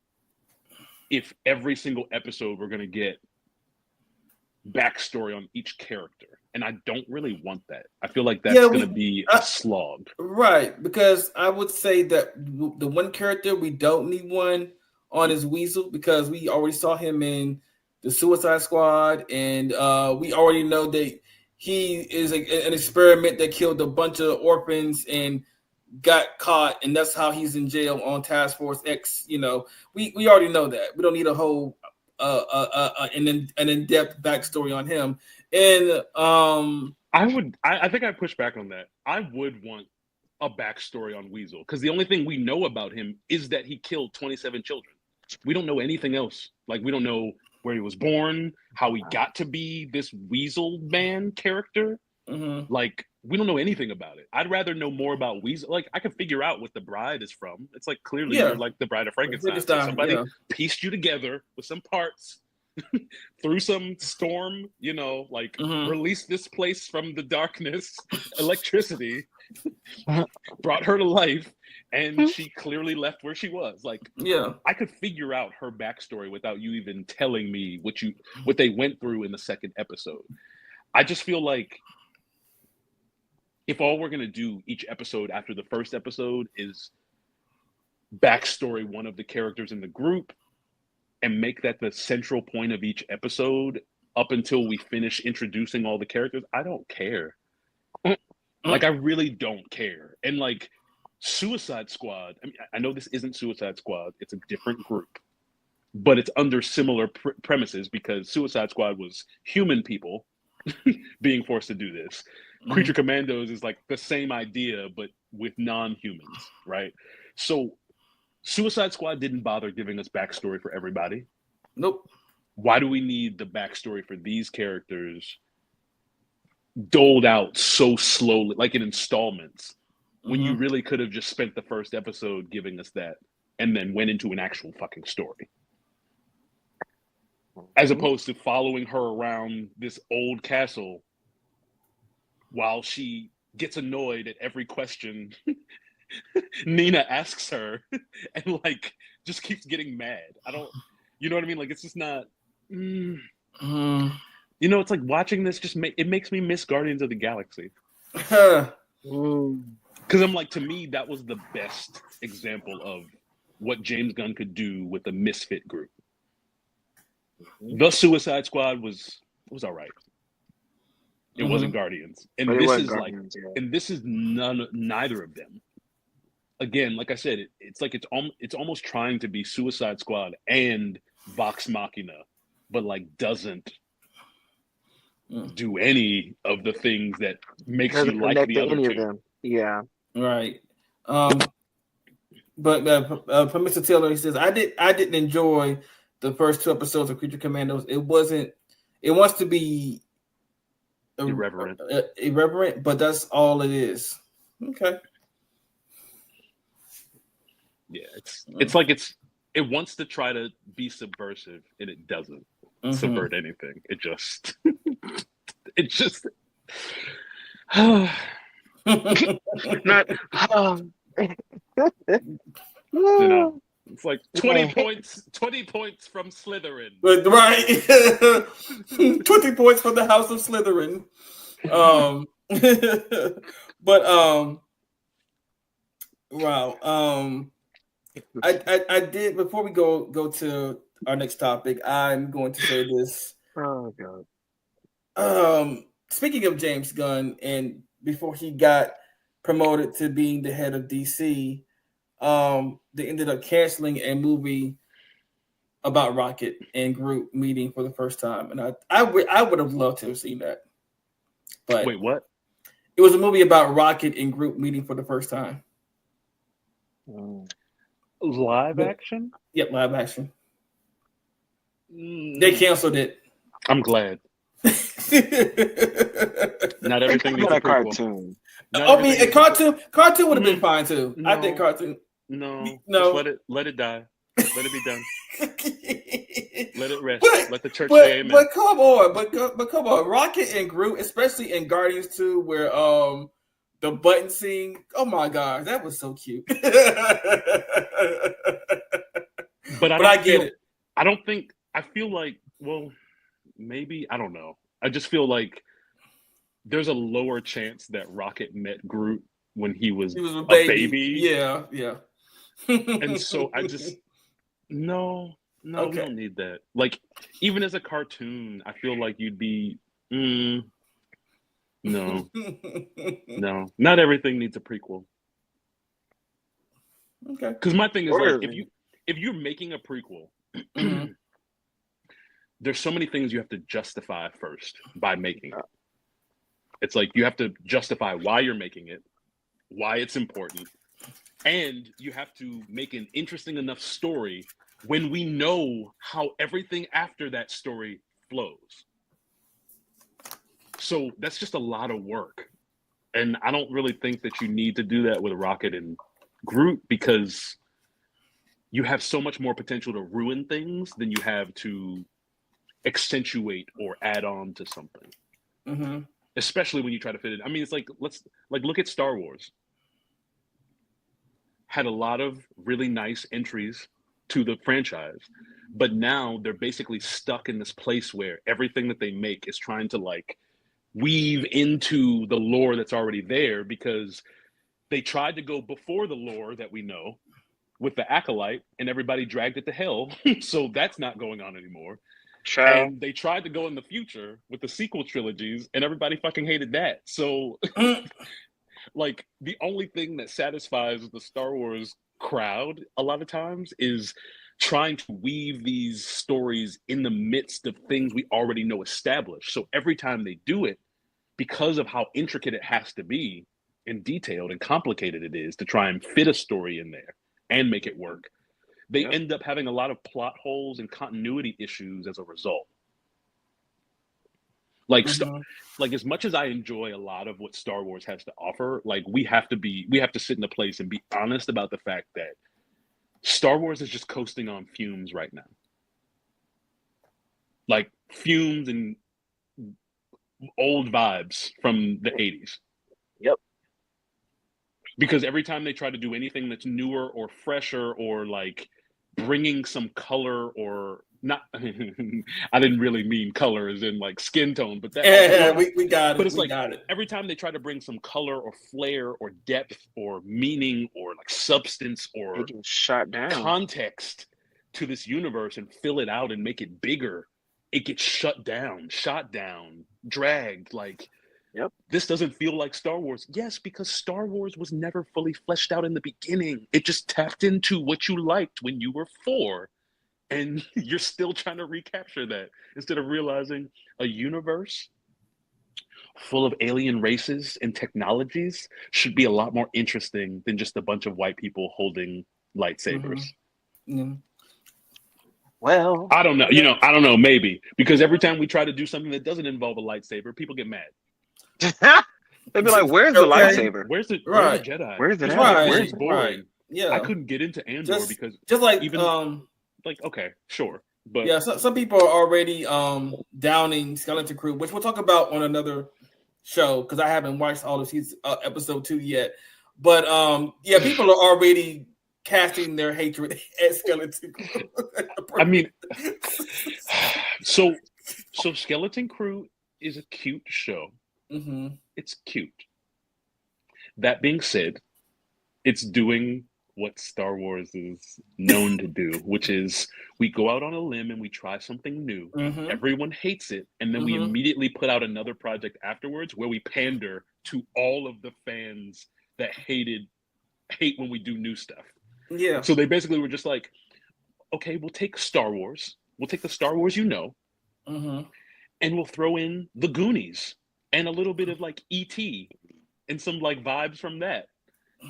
if every single episode we're going to get backstory on each character. And I don't really want that. I feel like that's going to be a slog. Right, because I would say that the one character we don't need one on is Weasel, because we already saw him in the Suicide Squad, and we already know that he is an experiment that killed a bunch of orphans and got caught, and that's how he's in jail on Task Force X. We already know that. We don't need a whole an in-depth backstory on him. And I think I push back on that. I would want a backstory on Weasel, because the only thing we know about him is that he killed 27 children. We don't know anything else. Like, we don't know where he was born, how he got to be this Weasel man character. Mm-hmm. Like, we don't know anything about it. I'd rather know more about Weasel. Like, I can figure out what the bride is from. It's like, clearly you're like the bride of Frankenstein. So somebody pieced you together with some parts through some storm, released this place from the darkness, electricity, brought her to life, and she clearly left where she was. Like, I could figure out her backstory without you even telling me what they went through in the second episode. I just feel like if all we're going to do each episode after the first episode is backstory one of the characters in the group and make that the central point of each episode up until we finish introducing all the characters, I don't care. Like, I really don't care. And like Suicide Squad, I mean, I know this isn't Suicide Squad, it's a different group, but it's under similar premises, because Suicide Squad was human people being forced to do this. Creature Commandos is like the same idea, but with non-humans, right? So Suicide Squad didn't bother giving us backstory for everybody. Nope. Why do we need the backstory for these characters doled out so slowly, like in installments, when you really could have just spent the first episode giving us that and then went into an actual fucking story? As opposed to following her around this old castle while she gets annoyed at every question Nina asks her and like just keeps getting mad. You know what I mean? Like, it's just not. It's like watching this it makes me miss Guardians of the Galaxy. Because I'm like, to me, that was the best example of what James Gunn could do with a misfit group. The Suicide Squad was all right. It wasn't Guardians, and this is neither of them. Again, like I said, it's almost trying to be Suicide Squad and Vox Machina, but like doesn't do any of the things that makes you like the other two. Of them. Yeah, right. But from Mr. Taylor, he says, I didn't enjoy the first 2 episodes of Creature Commandos. It wants to be irreverent, but that's all it is. Okay. Yeah, it's like it wants to try to be subversive, and it doesn't subvert anything. It just not it's like 20 points from Slytherin. Right. 20 points from the House of Slytherin. But wow. I did, before we go to our next topic, I'm going to say this. Oh God. Speaking of James Gunn, and before he got promoted to being the head of DC, they ended up canceling a movie about Rocket and Groot meeting for the first time, and I would have loved to have seen that. But wait, what? It was a movie about Rocket and Groot meeting for the first time. Live action? Yep, live action. They canceled it. I'm glad. Not everything needs a cartoon. I mean, a cartoon would have been fine too. No, I think cartoon. No. Just let it die. Let it be done. Let it rest. Let the church say amen. But come on, Rocket and Groot, especially in Guardians 2, where the button scene. Oh my God, that was so cute. But I get it. I feel like, well, maybe, I don't know. I just feel like there's a lower chance that Rocket met Groot when he was a baby. Yeah. And so I just, no, okay. We don't need that. Like, even as a cartoon, I feel like you'd be, No, not everything needs a prequel. Okay. Because my thing is like, Really? if you're making a prequel, Mhm. there's so many things you have to justify first by making it. It's like you have to justify why you're making it, why it's important, and you have to make an interesting enough story when we know how everything after that story flows. So that's just a lot of work. And I don't really think that you need to do that with Rocket and Groot, because you have so much more potential to ruin things than you have to accentuate or add on to something. Mm-hmm. Especially when you try to fit it. I mean, it's like, let's like look at Star Wars. Had a lot of really nice entries to the franchise, but now they're basically stuck in this place where everything that they make is trying to like weave into the lore that's already there, because they tried to go before the lore that we know with the Acolyte and everybody dragged it to hell. So that's not going on anymore. Child. And they tried to go in the future with the sequel trilogies and everybody fucking hated that. So like the only thing that satisfies the Star Wars crowd a lot of times is trying to weave these stories in the midst of things we already know established. So every time they do it, because of how intricate it has to be and detailed and complicated it is to try and fit a story in there and make it work, they end up having a lot of plot holes and continuity issues as a result. Like, like as much as I enjoy a lot of what Star Wars has to offer, like we have to sit in a place and be honest about the fact that Star Wars is just coasting on fumes right now. Like fumes and old vibes from the 80s. Yep. Because every time they try to do anything that's newer or fresher or like bringing some color or not, I didn't really mean color as in like skin tone, but that we got it. But it's we like got it. every time they try to bring some color or flair or depth or meaning or like substance or They get shot down. context to this universe and fill it out and make it bigger, it gets shut down, shot down, dragged. Like, this doesn't feel like Star Wars. Yes, because Star Wars was never fully fleshed out in the beginning. It just tapped into what you liked when you were 4. And you're still trying to recapture that instead of realizing a universe full of alien races and technologies should be a lot more interesting than just a bunch of white people holding lightsabers. Mm-hmm. Well, I don't know. You know, I don't know. Maybe because every time we try to do something that doesn't involve a lightsaber, people get mad. they'd be like, "Where's the lightsaber? Where's the Jedi? Where's it at? Right. Where's boring? Right. Yeah, I couldn't get into Andor because just like even like okay, sure, but yeah, some people are already downing Skeleton Crew, which we'll talk about on another show because I haven't watched all of season episode 2 yet. But yeah, people are already casting their hatred at Skeleton Crew. I mean, so Skeleton Crew is a cute show. Mm-hmm. It's cute. That being said, it's doing what Star Wars is known to do, which is we go out on a limb and we try something new. Mm-hmm. Everyone hates it, and then we immediately put out another project afterwards where we pander to all of the fans that hate when we do new stuff. Yeah. So they basically were just like, okay, we'll take Star Wars. We'll take the Star Wars and we'll throw in the Goonies and a little bit of like E.T. and some like vibes from that.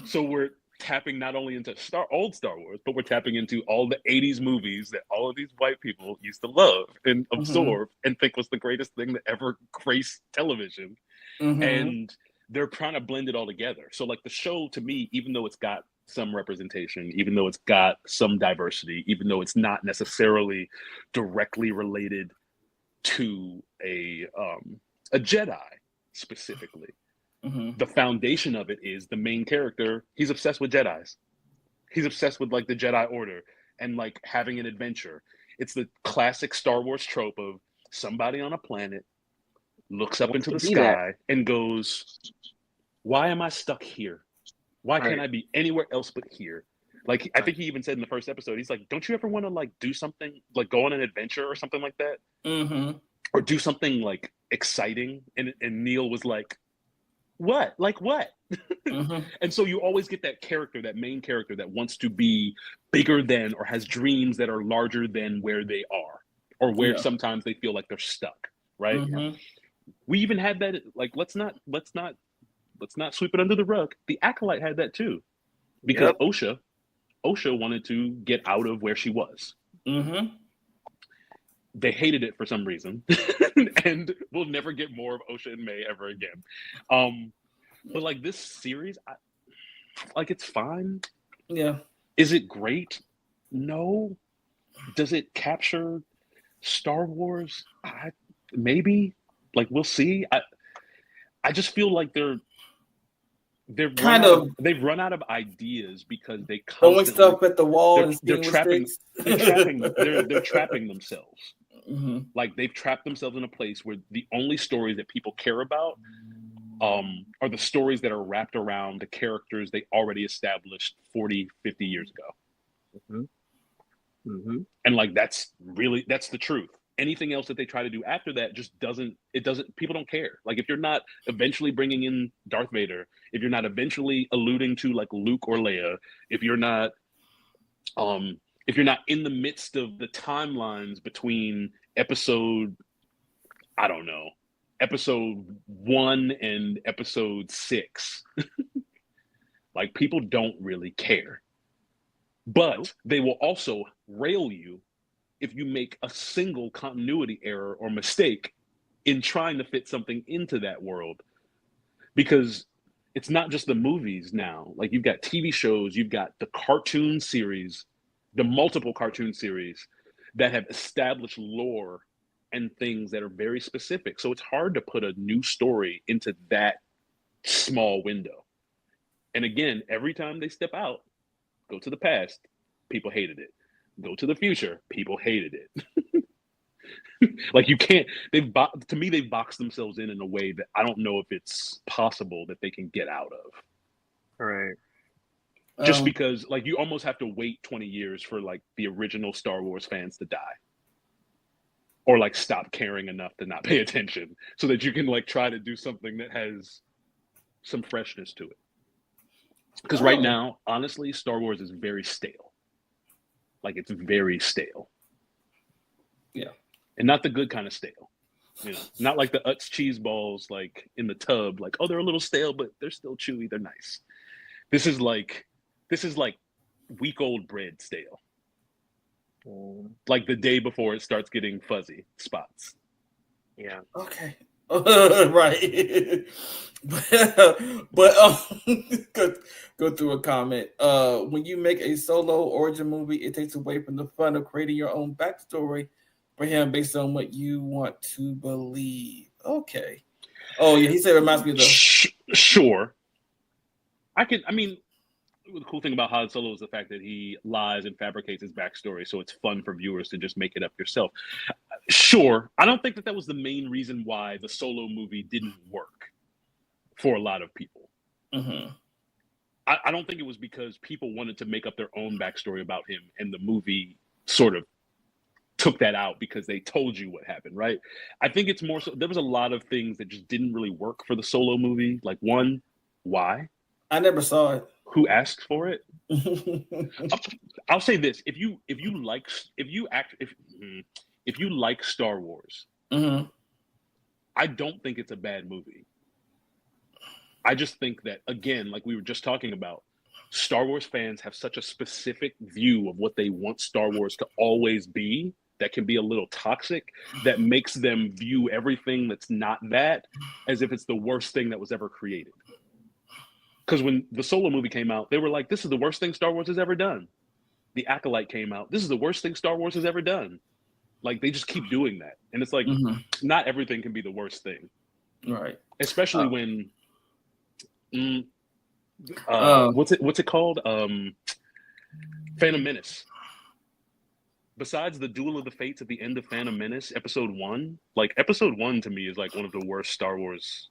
So we're tapping not only into old Star Wars, but we're tapping into all the 80s movies that all of these white people used to love and absorb and think was the greatest thing that ever graced television. And they're trying to blend it all together. So like the show to me, even though it's got some representation, even though it's got some diversity, even though it's not necessarily directly related to a Jedi specifically, the foundation of it is the main character. He's obsessed with Jedis. He's obsessed with like the Jedi Order and like having an adventure. It's the classic Star Wars trope of somebody on a planet looks up into the sky and goes, why am I stuck here? Why can't I be anywhere else but here? Like, I think he even said in the first episode, he's like, don't you ever want to like do something, like go on an adventure or something like that? Or do something like exciting? And Neil was like, what? Like what? Mhm. And so you always get that character, that main character that wants to be bigger than or has dreams that are larger than where they are, or where Yeah. sometimes they feel like they're stuck, right? Mhm. We even had that, like, let's not sweep it under the rug. The Acolyte had that too, because Yep. Osha wanted to get out of where she was. Mhm. They hated it for some reason, and we'll never get more of Osha and May ever again. But like this series, like it's fine. Yeah. Is it great? No. Does it capture Star Wars? Maybe. Like we'll see. I just feel like they've run out of ideas because they throwing constantly stuff at the wall and they're sticking with trapping sticks. they're trapping themselves. Mhm. Like they've trapped themselves in a place where the only stories that people care about are the stories that are wrapped around the characters they already established 40, 50 years ago. And like that's the truth. Anything else that they try to do after that just doesn't people don't care. Like if you're not eventually bringing in Darth Vader, if you're not eventually alluding to like Luke or Leia, if you're not in the midst of the timelines between episode 1 and episode 6, like people don't really care. But they will also rail you if you make a single continuity error or mistake in trying to fit something into that world. Because it's not just the movies now. Like you've got TV shows, you've got the cartoon series, the multiple cartoon series that have established lore and things that are very specific. So it's hard to put a new story into that small window. And again, every time they step out, go to the past, people hated it. Go to the future, people hated it. Like you can't, they've boxed themselves in a way that I don't know if it's possible that they can get out of. Right. Just because like you almost have to wait 20 years for like the original Star Wars fans to die. Or like stop caring enough to not pay attention so that you can like try to do something that has some freshness to it. Because right now, honestly, Star Wars is very stale. Like it's very stale. Yeah. And not the good kind of stale. You know, not like the Utz cheese balls like in the tub, like, oh, they're a little stale, but they're still chewy, they're nice. This is like week-old bread stale. Like the day before it starts getting fuzzy spots. Yeah. Okay. Right. but go through a comment. When you make a solo origin movie, it takes away from the fun of creating your own backstory for him based on what you want to believe. Okay. Oh yeah, he said it reminds me of the Sure. The cool thing about Han Solo is the fact that he lies and fabricates his backstory, so it's fun for viewers to just make it up yourself. Sure. I don't think that was the main reason why the Solo movie didn't work for a lot of people. Mm-hmm. I don't think it was because people wanted to make up their own backstory about him, and the movie sort of took that out because they told you what happened, right? I think it's more so there was a lot of things that just didn't really work for the Solo movie. Like one, why? I never saw it. Who asked for it? I'll say this: if you like Star Wars, mm-hmm. I don't think it's a bad movie. I just think that, again, like we were just talking about, Star Wars fans have such a specific view of what they want Star Wars to always be that can be a little toxic, that makes them view everything that's not that as if it's the worst thing that was ever created. Because when the Solo movie came out, they were like, this is the worst thing Star Wars has ever done. The Acolyte came out. This is the worst thing Star Wars has ever done. Like, they just keep doing that. And it's like, not everything can be the worst thing. Right. Especially when, what's it called? Phantom Menace. Besides the Duel of the Fates at the end of Phantom Menace, episode 1, like, episode 1 to me is like one of the worst Star Wars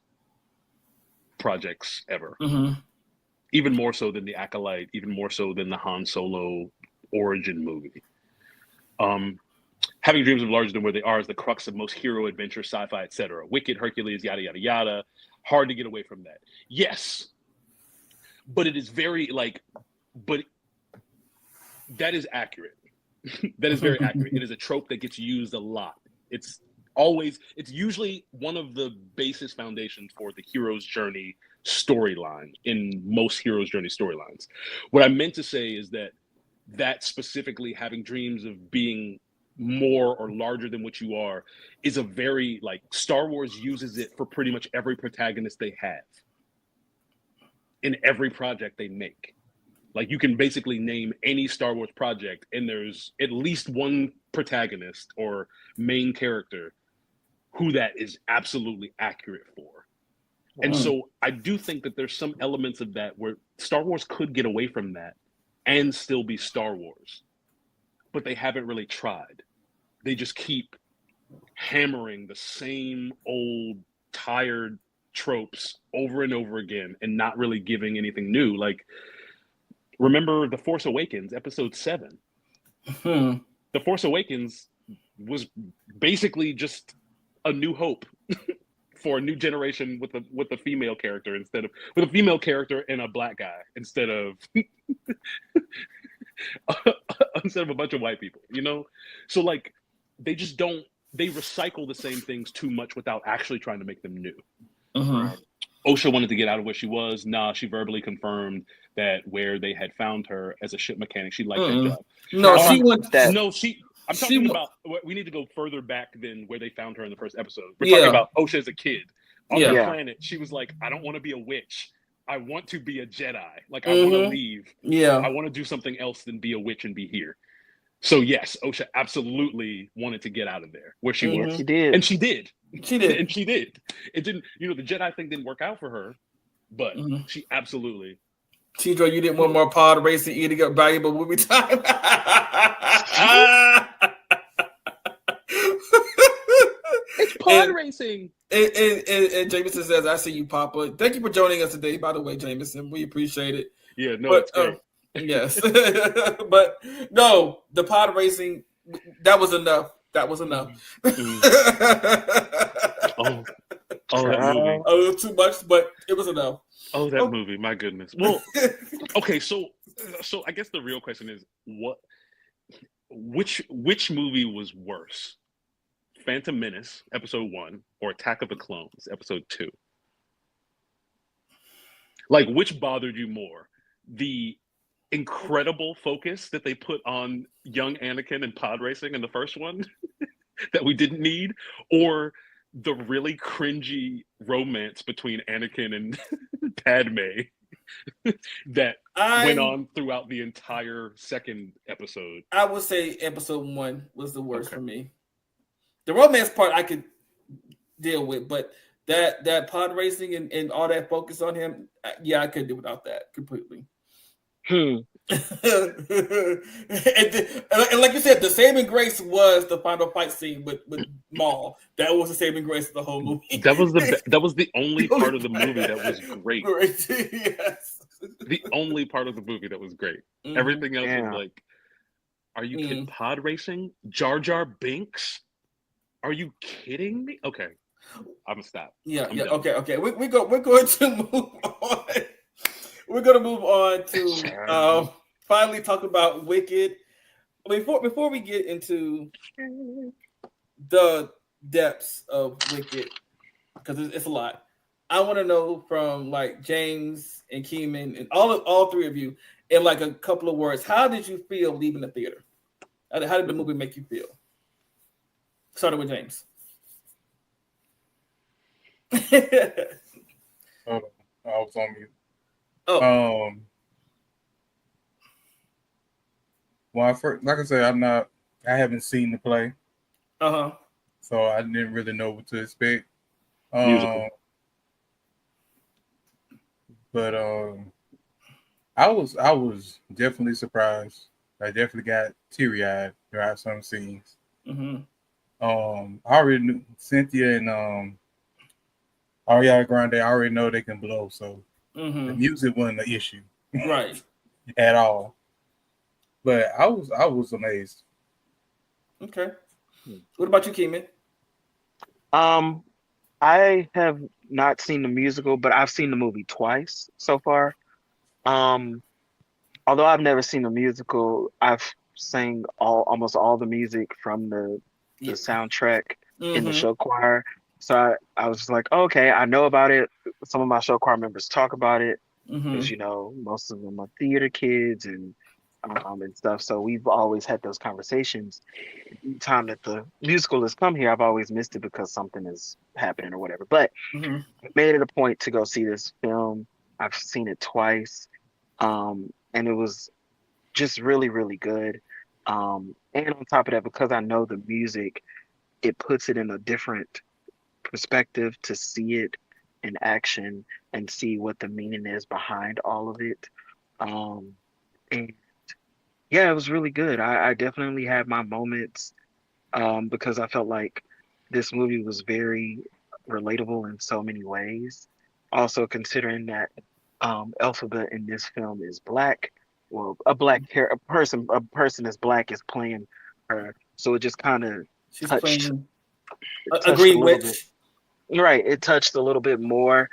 projects ever. Mm-hmm. Even more so than the Acolyte, even more so than the Han Solo origin movie. Having dreams of larger than where they are is the crux of most hero adventure, sci-fi, etc. Wicked, Hercules, yada yada yada. hard to get away from that. Yes, but it is very but that is accurate. That is very accurate. It is a trope that gets used a lot. It's usually one of the basis foundations for the hero's journey storyline in most hero's journey storylines. What I meant to say is that specifically having dreams of being more or larger than what you are is a very Star Wars uses it for pretty much every protagonist they have in every project they make. You can basically name any Star Wars project and there's at least one protagonist or main character who that is absolutely accurate for. And so I do think that there's some elements of that where Star Wars could get away from that and still be Star Wars, but they haven't really tried. They just keep hammering the same old tired tropes over and over again and not really giving anything new. Remember The Force Awakens, episode 7. The Force Awakens was basically just a new hope for a new generation with a female character with a female character and a black guy instead of a bunch of white people, So they just they recycle the same things too much without actually trying to make them new. Osha wanted to get out of where she was. She verbally confirmed that where they had found her as a ship mechanic, she liked that job. No, she went that. No, I'm talking about. We need to go further back than where they found her in the first episode. We're talking about Osha as a kid on the planet. She was like, "I don't want to be a witch. I want to be a Jedi. I want to leave. I want to do something else than be a witch and be here." So yes, Osha absolutely wanted to get out of there where she was. She did, and she did. She did, and she did. It didn't. The Jedi thing didn't work out for her, but she absolutely. Tidro, you didn't want more pod racing eating up valuable movie time. It's pod racing. And Jameson says, "I see you, Papa." Thank you for joining us today. By the way, Jameson, we appreciate it. Yeah, no, it's great. Yes, but no, the pod racing that was enough. That was enough. That movie. A little too much, but it was enough. Oh, that movie! My goodness. Well, okay, so I guess the real question is, which movie was worse, Phantom Menace Episode 1 or Attack of the Clones Episode 2? Which bothered you more, the incredible focus that they put on young Anakin and pod racing in the first one that we didn't need, or the really cringy romance between Anakin and Padme that went on throughout the entire second episode? I would say episode 1 was the worst for me. The romance part I could deal with, but that pod racing and all that focus on him, I could do without that completely. And like you said, the saving grace was the final fight scene with Maul. That was the saving grace of the whole movie. That was the only part of the movie that was great. Yes. The only part of the movie that was great. Everything else was are you kidding? Pod racing? Jar Jar Binks? Are you kidding me? Okay, I'm gonna stop. Okay. We're going to move on. We're going to move on to finally talk about Wicked. Before we get into the depths of Wicked, because it's a lot, I want to know from James and Keeman and all three of you in a couple of words, how did you feel leaving the theater? How did the movie make you feel? Starting with James. Hold on. I was on mute. Well, like I said, I haven't seen the play. So I didn't really know what to expect. But I was definitely surprised. I definitely got teary-eyed throughout some scenes. I already knew Cynthia and Ariana Grande. I already know they can blow, so the music wasn't an issue, right? At all. But I was amazed. Okay. What about you, Keeman? I have not seen the musical, but I've seen the movie twice so far. Um, Although I've never seen the musical, I've sang almost all the music from the Yeah. soundtrack in the Mm-hmm. show choir. So I was just like, okay, I know about it. Some of my show choir members talk about it because Mm-hmm. most of them are theater kids and stuff. So we've always had those conversations. Each time that the musical has come here, I've always missed it because something is happening or whatever. But Mm-hmm. I made it a point to go see this film. I've seen it twice, and it was just really, really good. And on top of that, because I know the music, it puts it in a different perspective to see it in action and see what the meaning is behind all of it. Um, and yeah, it was really good. I definitely had my moments because I felt like this movie was very relatable in so many ways. Also, considering that Elphaba in this film is black, well, a person as black is playing her, so it just kind of She's touched playing touched a Agree little bit. Witch. Right, it touched a little bit more,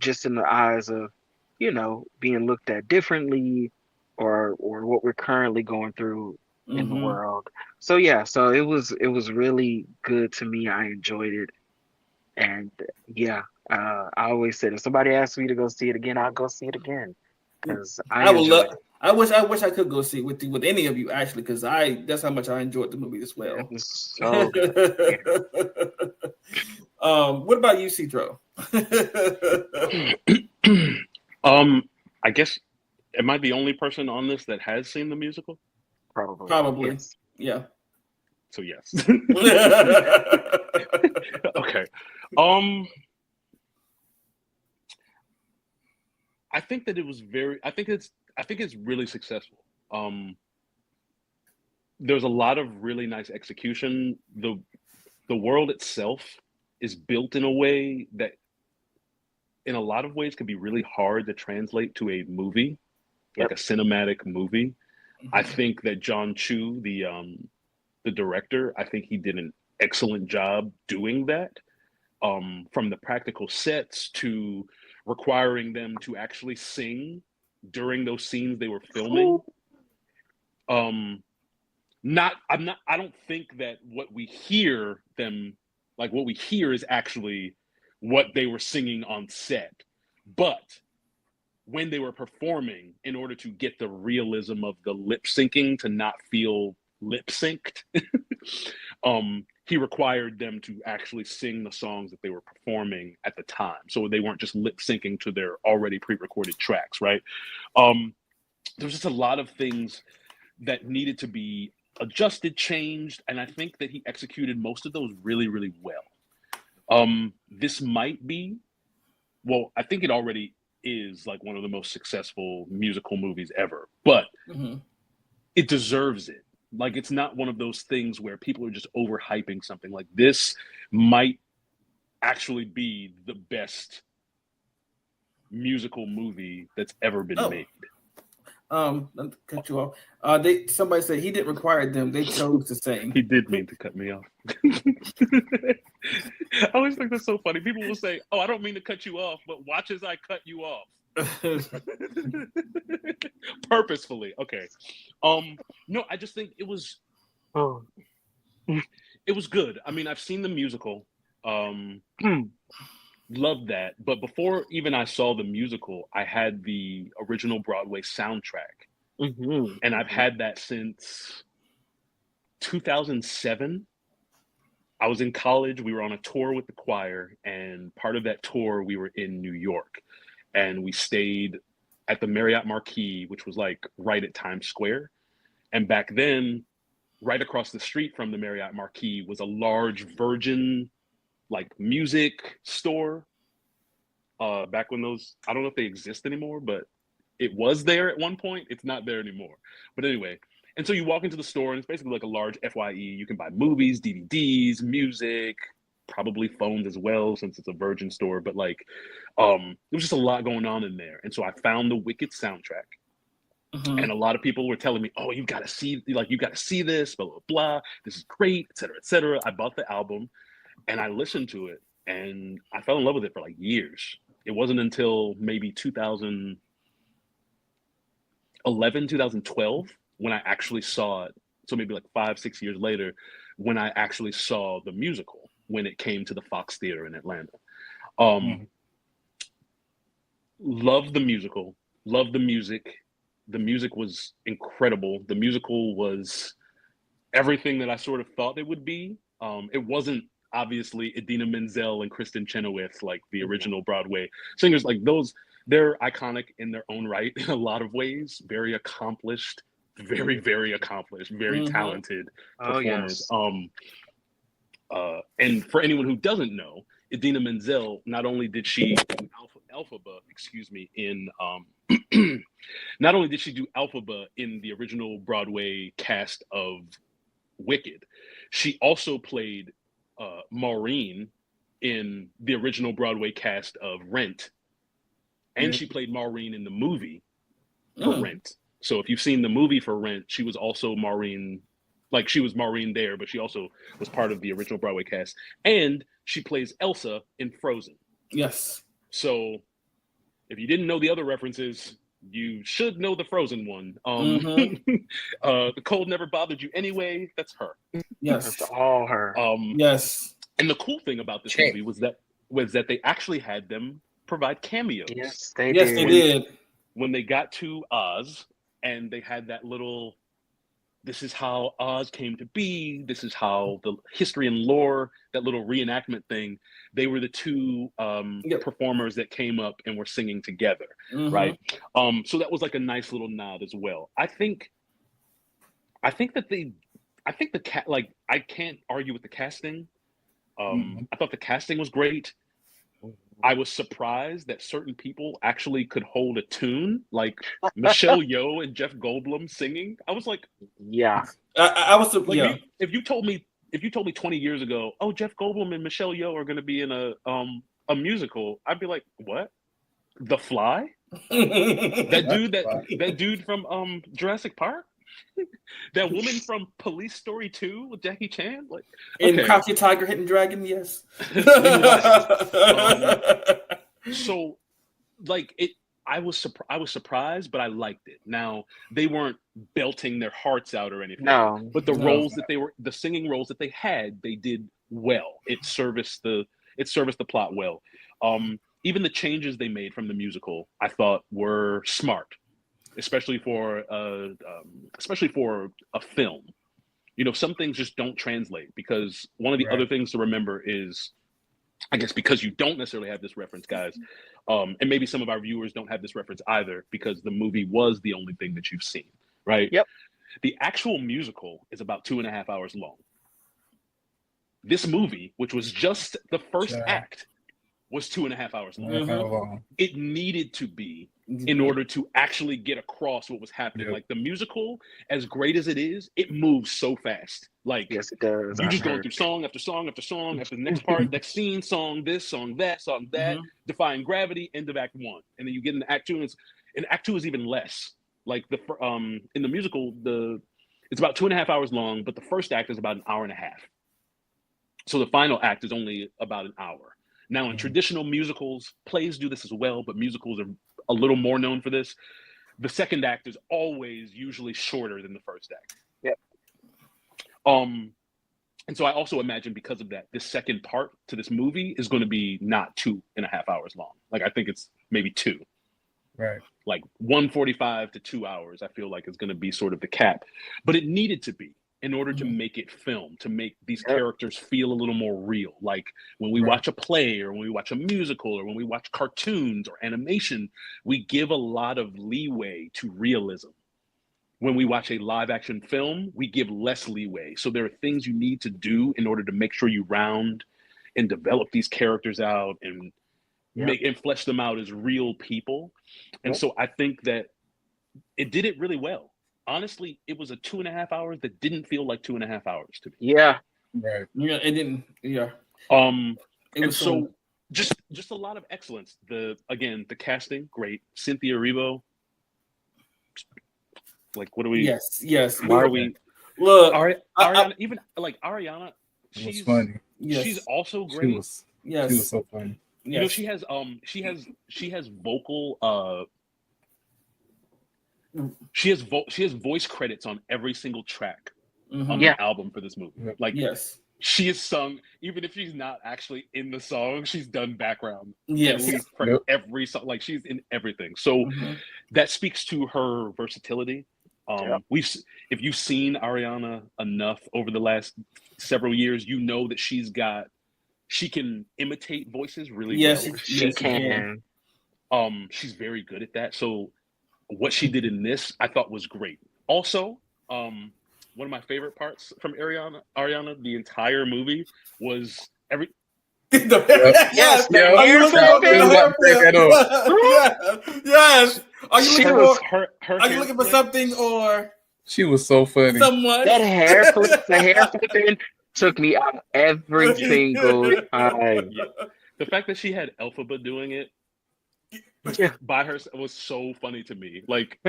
just in the eyes of, being looked at differently, or what we're currently going through in the Mm-hmm. world. So yeah, so it was really good to me. I enjoyed it, and yeah, I always said if somebody asks me to go see it again, I'll go see it again because I I would love. enjoyed it. I wish I could go see it with any of you actually, because that's how much I enjoyed the movie as It well. was so good. Yeah. What about you, Citro? I guess am I the only person on this that has seen the musical? Probably. Probably, Yes. yeah. So yes. Okay. Um, I think that it was very. I think it's really successful. There's a lot of really nice execution. The world itself is built in a way that, in a lot of ways, can be really hard to translate to a movie, like Yep. a cinematic movie. I think that John Chu, the director, I think he did an excellent job doing that. From the practical sets to requiring them to actually sing during those scenes they were filming. I don't think that what we hear is actually what they were singing on set. But when they were performing, in order to get the realism of the lip syncing to not feel lip synced, he required them to actually sing the songs that they were performing at the time, so they weren't just lip syncing to their already pre-recorded tracks, right? There's just a lot of things that needed to be adjusted, changed, and I think that he executed most of those really, really well. This might be, well, I think it already is like one of the most successful musical movies ever, but it deserves it. Like, it's not one of those things where people are just overhyping something. Like, this might actually be the best musical movie that's ever been made. Not to cut you off. Somebody said he didn't require them; they chose to sing. He did mean to cut me off. I always think that's so funny. People will say, "Oh, I don't mean to cut you off, but watch as I cut you off." Purposefully. Okay. No, I just think it was good. I mean, I've seen the musical. Loved that. But before even I saw the musical, I had the original Broadway soundtrack. And I've had that since 2007. I was in college. We were on a tour with the choir, and part of that tour, we were in New York, and we stayed at the Marriott Marquis, which was like right at Times Square. And back then, right across the street from the Marriott Marquis was a large Virgin like music store. Back when those, I don't know if they exist anymore, but it was there at one point. It's not there anymore. But anyway, and so you walk into the store and it's basically like a large FYE. You can buy movies, DVDs, music, probably phones as well, since it's a Virgin store. But like, there was just a lot going on in there. And so I found the Wicked soundtrack. And a lot of people were telling me, "Oh, you got to see this, blah, blah, blah. This is great, et cetera, et cetera." I bought the album and I listened to it. and I fell in love with it for like years. It wasn't until maybe 2011, 2012 when I actually saw it. So maybe like 5-6 years later, when I actually saw the musical when it came to the Fox Theater in Atlanta. Loved the musical, loved the music. The music was incredible. The musical was everything that I sort of thought it would be. It wasn't obviously Idina Menzel and Kristen Chenoweth like the original Broadway singers. Like those, they're iconic in their own right in a lot of ways. Very accomplished, very accomplished, very talented performers. Yes. And for anyone who doesn't know, Idina Menzel, not only did she do Elphaba, in not only did she do Elphaba in the original Broadway cast of Wicked, she also played Maureen in the original Broadway cast of Rent, and she played Maureen in the movie for Rent. So if you've seen the movie for Rent, she was also Maureen. Like she was Maureen there, but she also was part of the original Broadway cast. And she plays Elsa in Frozen. Yes. So if you didn't know the other references, you should know the Frozen one. The cold never bothered you anyway. That's her. Yes. That's all her. Yes. And the cool thing about this movie was that they actually had them provide cameos. Yes, they Yes, did. they did. When they got to Oz and they had that little, this is how Oz came to be, this is how the history and lore, that little reenactment thing, they were the two performers that came up and were singing together, right? So that was like a nice little nod as well. I think I can't argue with the casting. I thought the casting was great. I was surprised that certain people actually could hold a tune, like Michelle Yeoh and Jeff Goldblum singing. I was like, yeah. I was like, if you told me 20 years ago, oh, Jeff Goldblum and Michelle Yeoh are going to be in a musical, I'd be like, what? The Fly? that dude from Jurassic Park? That woman from Police Story 2 with Jackie Chan? Like, in Crouching Tiger, Hidden Dragon, yes. So, like I was surprised, but I liked it. Now they weren't belting their hearts out or anything. No, but the singing roles that they had, they did well. It serviced the plot well. Even the changes they made from the musical, I thought were smart, especially for a film. You know, some things just don't translate, because one of the other things to remember is, I guess, because you don't necessarily have this reference, guys, and maybe some of our viewers don't have this reference either, because the movie was the only thing that you've seen, right? Yep. The actual musical is about 2.5 hours long. This movie, which was just the first act, was 2.5 hours long. It needed to be, in order to actually get across what was happening. Like the musical, as great as it is, it moves so fast. Like, yes, it does. You're just going through song after song after song after the next part, next scene, song this, song that, defying gravity, end of act one. And then you get into act two, and act two is even less. Like in the musical, it's about 2.5 hours long, but the first act is about an hour and a half. So the final act is only about an hour. Now, in traditional musicals, plays do this as well, but musicals are a little more known for this. The second act is always usually shorter than the first act. Yep. And so I also imagine, because of that, this second part to this movie is going to be not 2.5 hours long. Like, I think it's maybe 2. Right. Like 1:45 to 2 hours, I feel like is going to be sort of the cap. But it needed to be, in order to make it film, to make these characters feel a little more real. Like when we watch a play, or when we watch a musical, or when we watch cartoons or animation, we give a lot of leeway to realism. When we watch a live action film, we give less leeway. So there are things you need to do in order to make sure you round and develop these characters out and make and flesh them out as real people. And so I think that it did it really well. Honestly, it was a 2.5 hours that didn't feel like 2.5 hours to me. Yeah. Right. Yeah, it didn't. Yeah. And so just a lot of excellence. The casting, great. Cynthia Erivo. Like, what do we? Yes. Why are we? Look, Ariana, even like Ariana, she's funny. Yes. She's also great. Yes. She was so funny. You know, Yes. she has vocal she has voice credits on every single track on Yeah. the album for this movie. Like Yes. she is sung, even if she's not actually in the song, she's done background. Yes. At least for every song. Like she's in everything. So that speaks to her versatility. If you've seen Ariana enough over the last several years, you know that she can imitate voices really well. She can. She's very good at that. So what she did in this, I thought was great. Also, one of my favorite parts from Ariana, the entire movie was Yes. Are you Yes. Are you looking for flip. something or She was so funny. someone? That hair flip, the hair flipping took me out every single time. Yeah. The fact that she had Elphaba doing it by herself was so funny to me. Like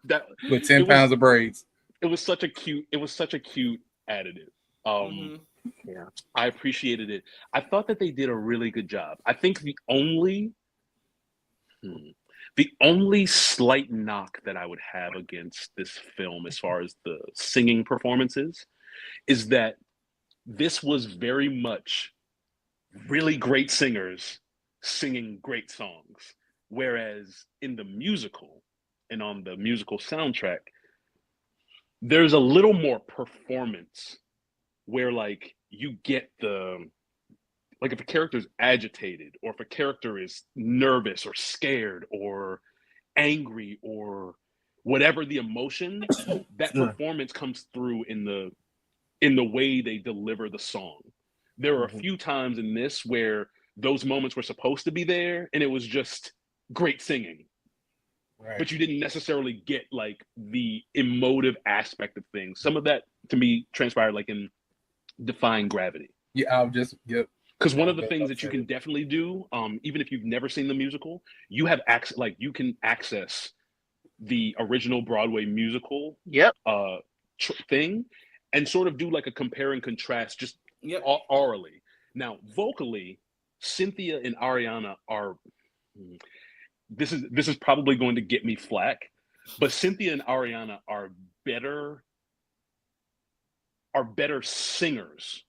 that with 10 pounds of braids. It was such a cute additive. Yeah. I appreciated it. I thought that they did a really good job. I think the only slight knock that I would have against this film as far as the singing performances is that this was very much really great singers singing great songs. Whereas in the musical and on the musical soundtrack, there's a little more performance where like you get like if a character is agitated or if a character is nervous or scared or angry or whatever the emotion, that performance comes through in the way they deliver the song. There are a few times in this where those moments were supposed to be there and it was just great singing. Right. But you didn't necessarily get like the emotive aspect of things. Some of that to me transpired like in Defying Gravity. Yeah, I'll just because one of the things that you can definitely do, even if you've never seen the musical, you have access. Like you can access the original Broadway musical thing, and sort of do like a compare and contrast, just orally. Now, vocally, Cynthia and Ariana are. This is probably going to get me flack, but Cynthia and Ariana are better singers,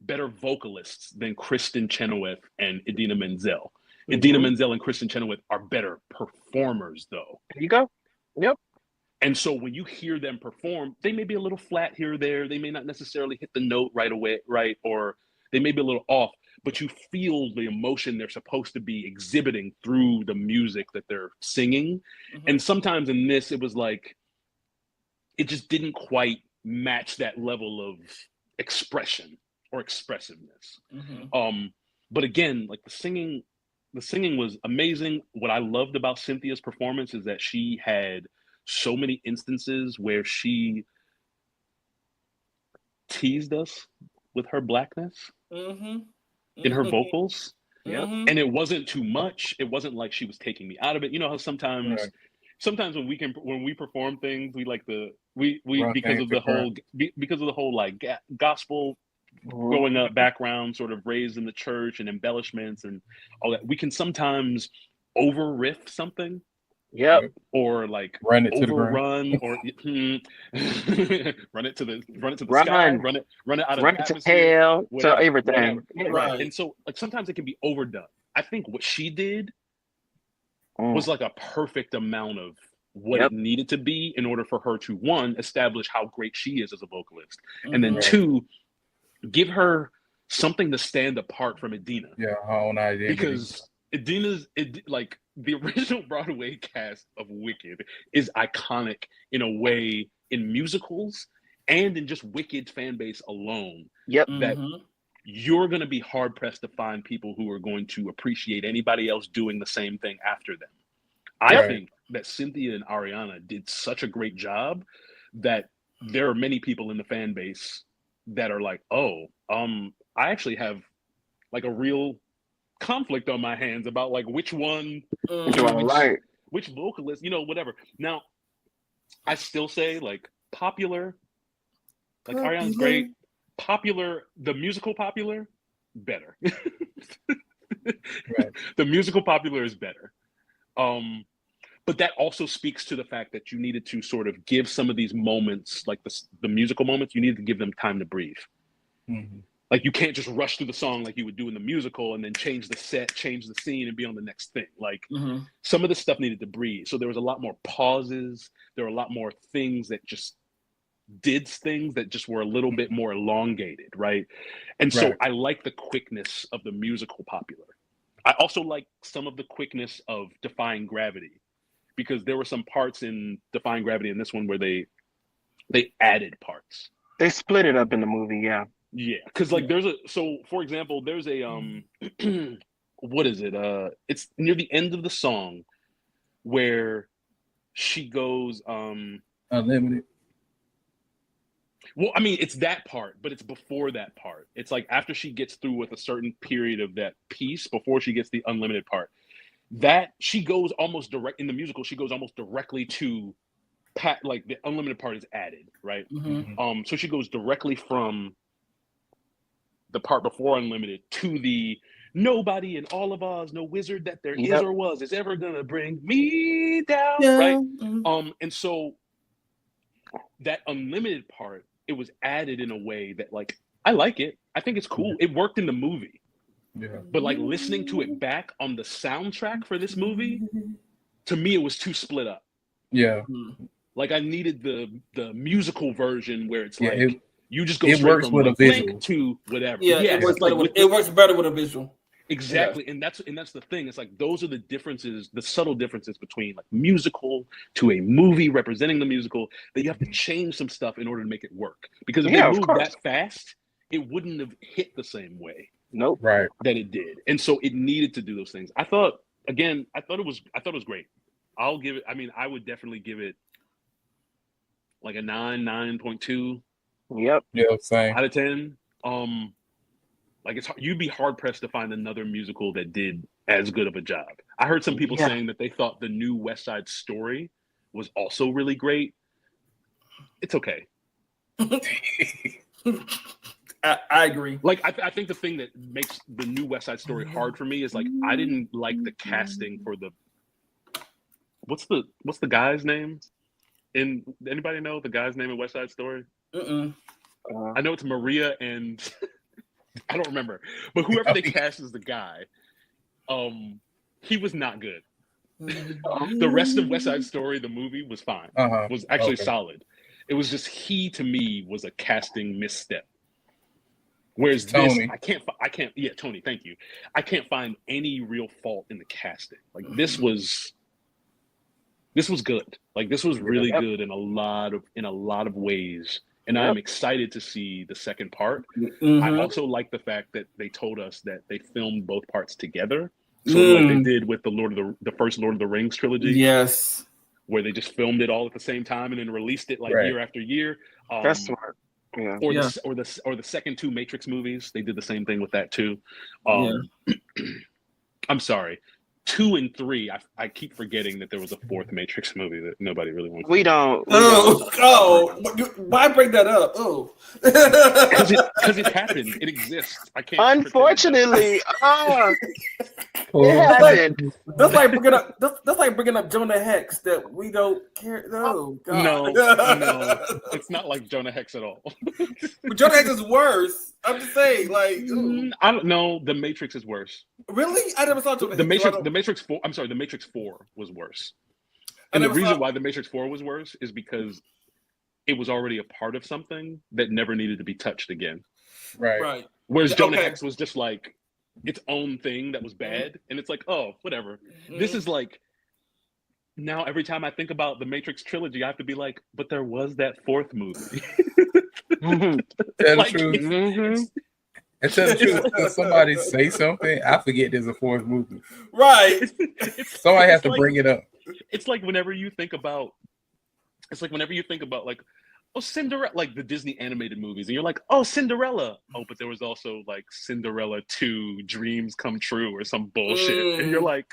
better vocalists than Kristen Chenoweth and Idina Menzel. Idina Menzel and Kristen Chenoweth are better performers, though. There you go. Yep. And so when you hear them perform, they may be a little flat here or there. They may not necessarily hit the note right away, right? Or they may be a little off, but you feel the emotion they're supposed to be exhibiting through the music that they're singing. And sometimes in this, it was like, it just didn't quite match that level of expression or expressiveness. But again, like the singing was amazing. What I loved about Cynthia's performance is that she had so many instances where she teased us with her blackness in her vocals. And it wasn't too much. It wasn't like she was taking me out of it. You know how sometimes when we perform things, we like because of the whole like gospel growing up background, sort of raised in the church and embellishments and all that, we can sometimes over riff something. Or like run it overrun to the or run it to the sky, run it out of run the it to hell, whatever, to everything. Right. And so like sometimes it can be overdone. I think what she did was like a perfect amount of what it needed to be in order for her to, one, establish how great she is as a vocalist, and then two, give her something to stand apart from Idina. Yeah, her own identity. Because like the original Broadway cast of Wicked is iconic in a way in musicals and in just Wicked fan base alone. That you're going to be hard pressed to find people who are going to appreciate anybody else doing the same thing after them. I think that Cynthia and Ariana did such a great job that there are many people in the fan base that are like, I actually have like a real conflict on my hands about like which vocalist, whatever. Now, I still say like popular, like Ariana's great. Popular, the musical Popular better. Right. The musical popular is better. But that also speaks to the fact that you needed to sort of give some of these moments, like the musical moments, you needed to give them time to breathe. Mm-hmm. Like you can't just rush through the song like you would do in the musical and then change the set, change the scene, and be on the next thing. Like some of the stuff needed to breathe. So there was a lot more pauses. There were a lot more things that just did things that just were a little bit more elongated, right? And so I like the quickness of the musical popular. I also like some of the quickness of Defying Gravity, because there were some parts in Defying Gravity in this one where they added parts. They split it up in the movie, yeah. Yeah, because like for example, there's a what is it? It's near the end of the song where she goes Unlimited. Well, I mean, it's that part, but it's before that part. It's like after she gets through with a certain period of that piece, before she gets the unlimited part, that she goes almost direct in the musical. She goes almost directly to like the unlimited part is added, right? So she goes directly from the part before unlimited to the nobody in all of Oz, no wizard that there is or was, is ever gonna bring me down, right? And so that unlimited part, it was added in a way that, like, I like it. I think it's cool. It worked in the movie. Yeah. But like listening to it back on the soundtrack for this movie, to me, it was too split up. Yeah. Like I needed the musical version where it's like you just go it straight works from with a visual link to whatever. Yeah, it works better with a visual. Exactly. And that's the thing. It's like those are the differences, the subtle differences between like musical to a movie representing the musical, that you have to change some stuff in order to make it work. Because if they moved that fast, it wouldn't have hit the same way. Nope. Right. That it did. And so it needed to do those things. I thought it was great. I'll give it, I mean, I would definitely give it like a 9.2. Yep. Yeah, same. Out of 10. Like you'd be hard pressed to find another musical that did as good of a job. I heard some people saying that they thought the new West Side Story was also really great. It's okay. I agree. Like I think the thing that makes the new West Side Story hard for me is like I didn't like the casting for the what's the guy's name? Anybody know the guy's name in West Side Story? I know it's Maria and I don't remember, but whoever they cast as the guy, he was not good. The rest of West Side Story, the movie, was fine. Was actually solid. It was just he, to me, was a casting misstep. Whereas Tony. this, I can't. Yeah, Tony, thank you. I can't find any real fault in the casting. Like this was good. Like this was really good in a lot of ways. And I'm excited to see the second part. I also like the fact that they told us that they filmed both parts together, sort of like they did with the first Lord of the Rings trilogy. Yes, where they just filmed it all at the same time and then released it like year after year. That's smart. Yeah. Or the second two Matrix movies, they did the same thing with that too. I'm sorry. 2 and 3, I keep forgetting that there was a fourth Matrix movie that nobody really wants. We don't. Why bring that up? Oh, because it happened. It exists. I can't. Unfortunately, that's like bringing up Jonah Hex that we don't care. No, God. No, it's not like Jonah Hex at all. But Jonah Hex is worse. I'm just saying, like, I don't know. The Matrix is worse. Really? I never saw Jonah Hex. The Matrix 4. I'm sorry. The Matrix 4 was worse. And the reason why the Matrix 4 was worse is because it was already a part of something that never needed to be touched again. Right. Whereas Jonah Hex was just like its own thing that was bad, and it's like, oh, whatever. This is like, now every time I think about the Matrix trilogy, I have to be like, but there was that fourth movie. Tell the truth. And tell the truth, until somebody say something, I forget there's a fourth movie. Right. Somebody has to bring it up. It's like whenever you think about like, oh, Cinderella, like the Disney animated movies, and you're like, oh, Cinderella. Oh, but there was also like Cinderella 2, Dreams Come True, or some bullshit. And you're like,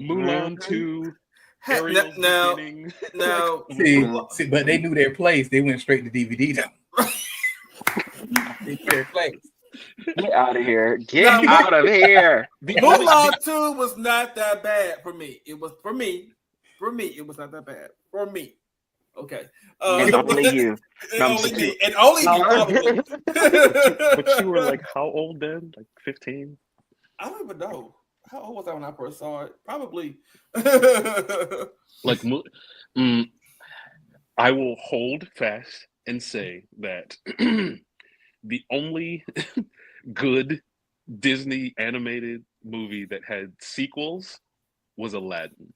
Mulan 2, Ariel's Beginning. See, but they knew their place. They went straight to DVD though. Get out of here. Get Now, out of here. Mulan 2 was not that bad for me. It was for me. For me, it was not that bad. For me. Okay. And only you. And only me. And only me, probably. But you were like how old then? Like 15? I don't even know. How old was I when I first saw it? Probably. Like, I will hold fast and say that the only good Disney animated movie that had sequels was Aladdin.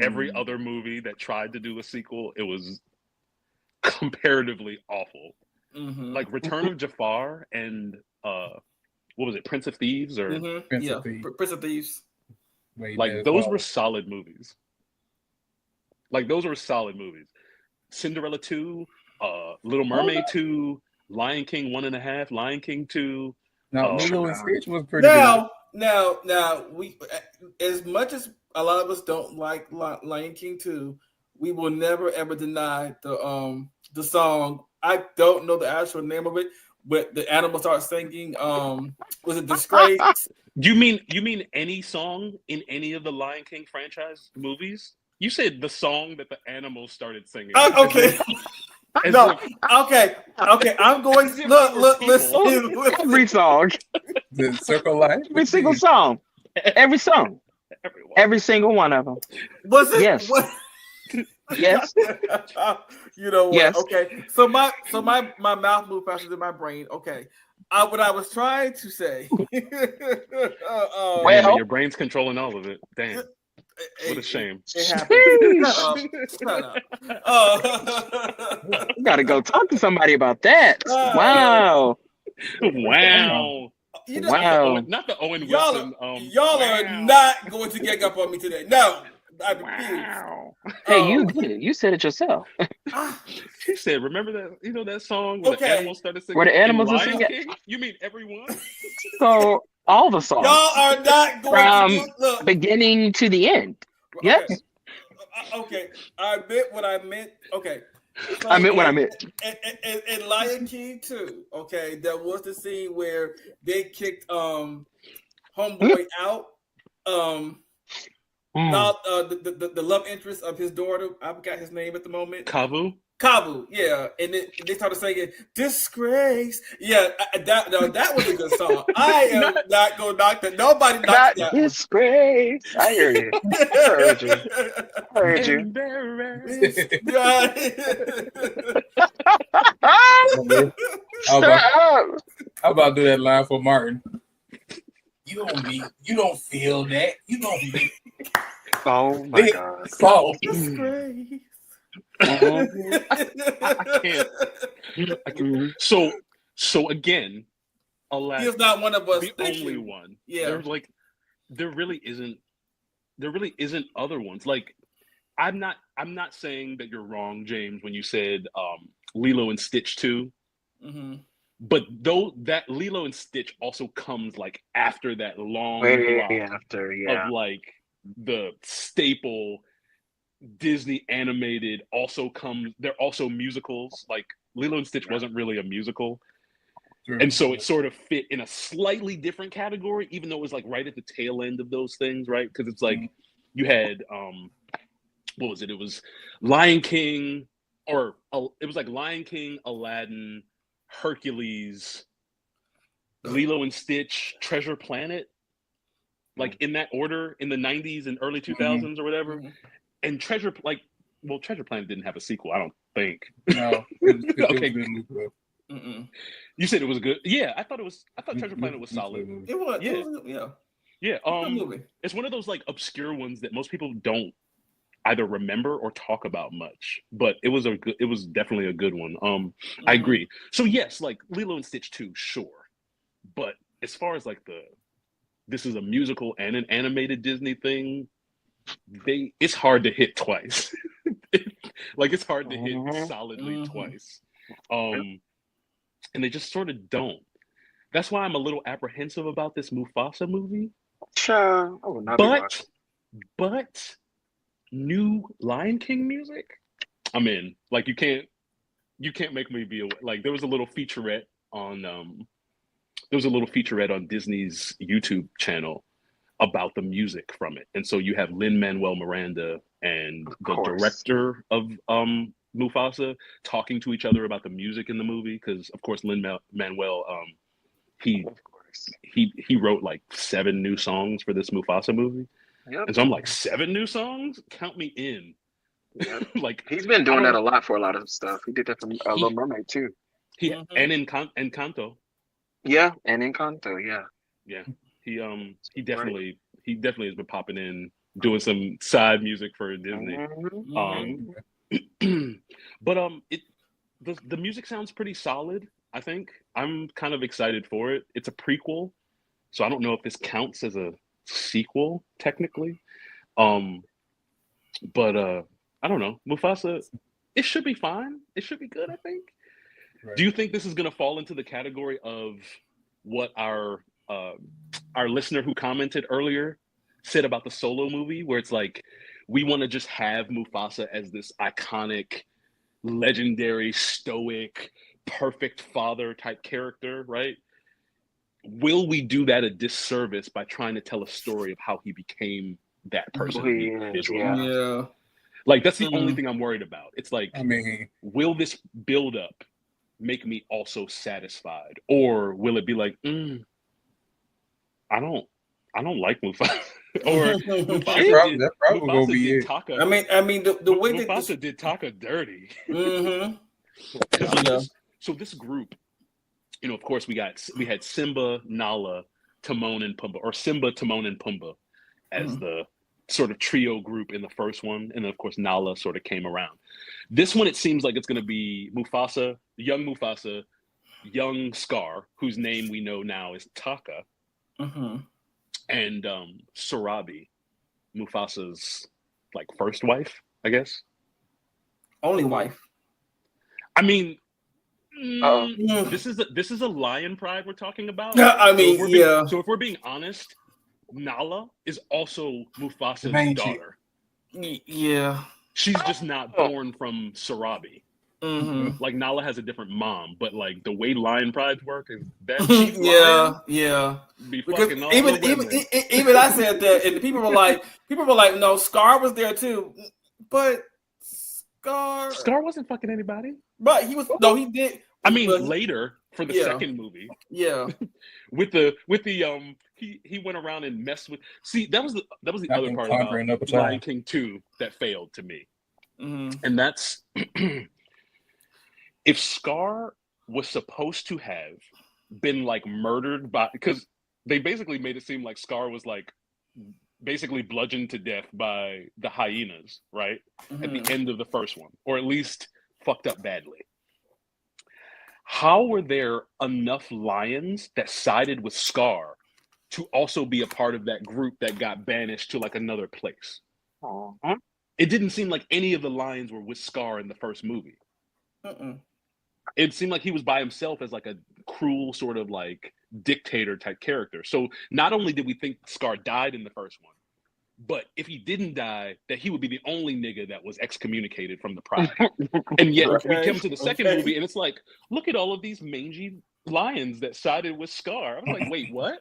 Every other movie that tried to do a sequel, it was comparatively awful. Mm-hmm. Like Return of Jafar and what was it, Prince of Thieves or Prince of Thieves. Like those were solid movies. Like those were solid movies. Cinderella 2, Little Mermaid 2, Lion King 1.5, Lion King 2. No, Lilo and Stitch was pretty good. Now, we, as much as a lot of us don't like Lion King 2, we will never ever deny the song. I don't know the actual name of it, but the animals start singing. Was it Disgrace? You mean any song in any of the Lion King franchise movies? You said the song that the animals started singing. Okay. No. Okay. I'm going. Look. Listen. Every song. The Circle Life. Every single song. Every song. Every single one of them. Was it? Yes. Yes. You know what? Yes. Okay. So my mouth moved faster than my brain. Okay. What I was trying to say. Well, your brain's controlling all of it. Damn. What a shame. It happened. Shut up. You gotta go talk to somebody about that. Wow. Wow. You know, Wow. Not the Owen Wilson. Y'all are not going to gang up on me today. No. I refuse. Wow. Hey, you did it. You said it yourself. She said, remember that, that song where the animals started singing? Where the animals in are Lion singing? King? You mean everyone? So all the songs. Y'all are not going to look. Beginning to the end. Yes. Okay. I meant what I meant. Okay. So I meant what I meant. In Lion King 2, okay, there was the scene where they kicked Homeboy out. Not the love interest of his daughter. I forgot his name at the moment. Kavu, yeah, and they started singing "Disgrace." Yeah, that was a good song. I am not gonna knock that. Nobody knocked that. Disgrace. I hear you. I heard you. I heard you. How about do that line for Martin? You don't feel that. You don't feel. Oh my God. Fall. Disgrace. I can't. So again, Aladdin, he's not one of us. the only one. Yeah. There really isn't other ones. Like, I'm not saying that you're wrong, James, when you said Lilo and Stitch 2. Mm-hmm. But though that Lilo and Stitch also comes like after that long block of like the staple Disney animated also comes. They're also musicals. Like Lilo and Stitch wasn't really a musical. Sure. And so it sort of fit in a slightly different category, even though it was like right at the tail end of those things, right? Because it's like you had what was it? It was Lion King, or it was like Lion King, Aladdin, Hercules, Lilo and Stitch, Treasure Planet, like in that order in the 90s and early 2000s or whatever. And Treasure Planet didn't have a sequel, I don't think. No. Okay. You said it was good. Yeah, I thought Treasure Planet was solid. It was. Yeah. Yeah. It's one of those like obscure ones that most people don't either remember or talk about much, but it was definitely a good one. I agree. So yes, like Lilo and Stitch 2, sure. But as far as like this is a musical and an animated Disney thing, it's hard to hit twice. Like it's hard to hit solidly twice. And they just sort of don't. That's why I'm a little apprehensive about this Mufasa movie. Sure. I would not be watching. But new Lion King music, I'm in. Like you can't make me be away. Like there was a little featurette on there was a little featurette on Disney's YouTube channel about the music from it. And so you have Lin-Manuel Miranda and the director of Mufasa talking to each other about the music in the movie, because of course Lin-Manuel he wrote like 7 new songs for this Mufasa movie. Yep. And so I'm like, 7 new songs? Count me in. Yep. Like, he's been doing that a lot for a lot of stuff. He did that for Little Mermaid too. And Encanto. Yeah, and Encanto, yeah. Yeah. He definitely has been popping in, doing some side music for Disney. But the music sounds pretty solid, I think. I'm kind of excited for it. It's a prequel, so I don't know if this counts as a sequel technically. But I don't know. Mufasa, it should be fine. It should be good, I think. Right. Do you think this is going to fall into the category of what our listener who commented earlier said about the Solo movie, where it's like, we want to just have Mufasa as this iconic, legendary, stoic, perfect father type character, right? Will we do that a disservice by trying to tell a story of how he became that person? Yeah. Like, that's the only thing I'm worried about. It's like, I mean, will this build up make me also satisfied, or will it be like, I don't like Mufasa, or Mufasa did Taka. I mean, the way that Mufasa did Taka dirty. So this group, you know, of course, we had Simba, Nala, Timon, and Pumbaa, or Simba, Timon, and Pumbaa as the sort of trio group in the first one, and then of course Nala sort of came around. This one, it seems like it's going to be Mufasa, young Scar, whose name we know now is Taka, and Sarabi, Mufasa's like first wife, I guess. Only wife. I mean, this is a lion pride we're talking about. I mean, so if we're being honest, Nala is also Mufasa's daughter. Yeah. She's just not born from Sarabi. Like, Nala has a different mom, but like the way lion prides work is that be because fucking all even I said that, and people were like, no, Scar was there too, but Scar wasn't fucking anybody. But he was he did. I mean, later for the second movie, with the he went around and messed with. See, that was the other part about Lion King 2 that failed to me, and that's if Scar was supposed to have been like murdered by, because they basically made it seem like Scar was like basically bludgeoned to death by the hyenas, right? At the end of the first one, or at least fucked up badly. How were there enough lions that sided with Scar to also be a part of that group that got banished to like another place? It didn't seem like any of the lions were with Scar in the first movie. It seemed like he was by himself as like a cruel sort of like dictator type character. So not only did we think Scar died in the first one, but if he didn't die, that he would be the only nigga that was excommunicated from the pride. And yet we come to the second movie and it's like, look at all of these mangy lions that sided with Scar. I was like, wait, what?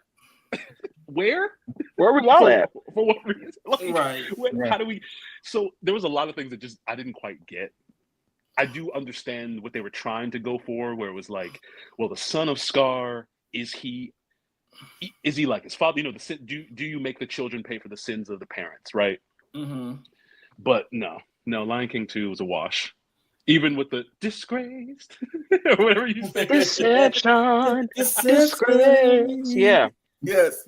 Where were y'all at? For what reason? Like, right. How do we? So there was a lot of things that I didn't quite get. I do understand what they were trying to go for, where it was like, well, the son of Scar, is he like his father? You know, do you make the children pay for the sins of the parents, right? But no, Lion King 2 was a wash. Even with the disgraced, or whatever you say. Deception, disgrace. Yeah. Yes.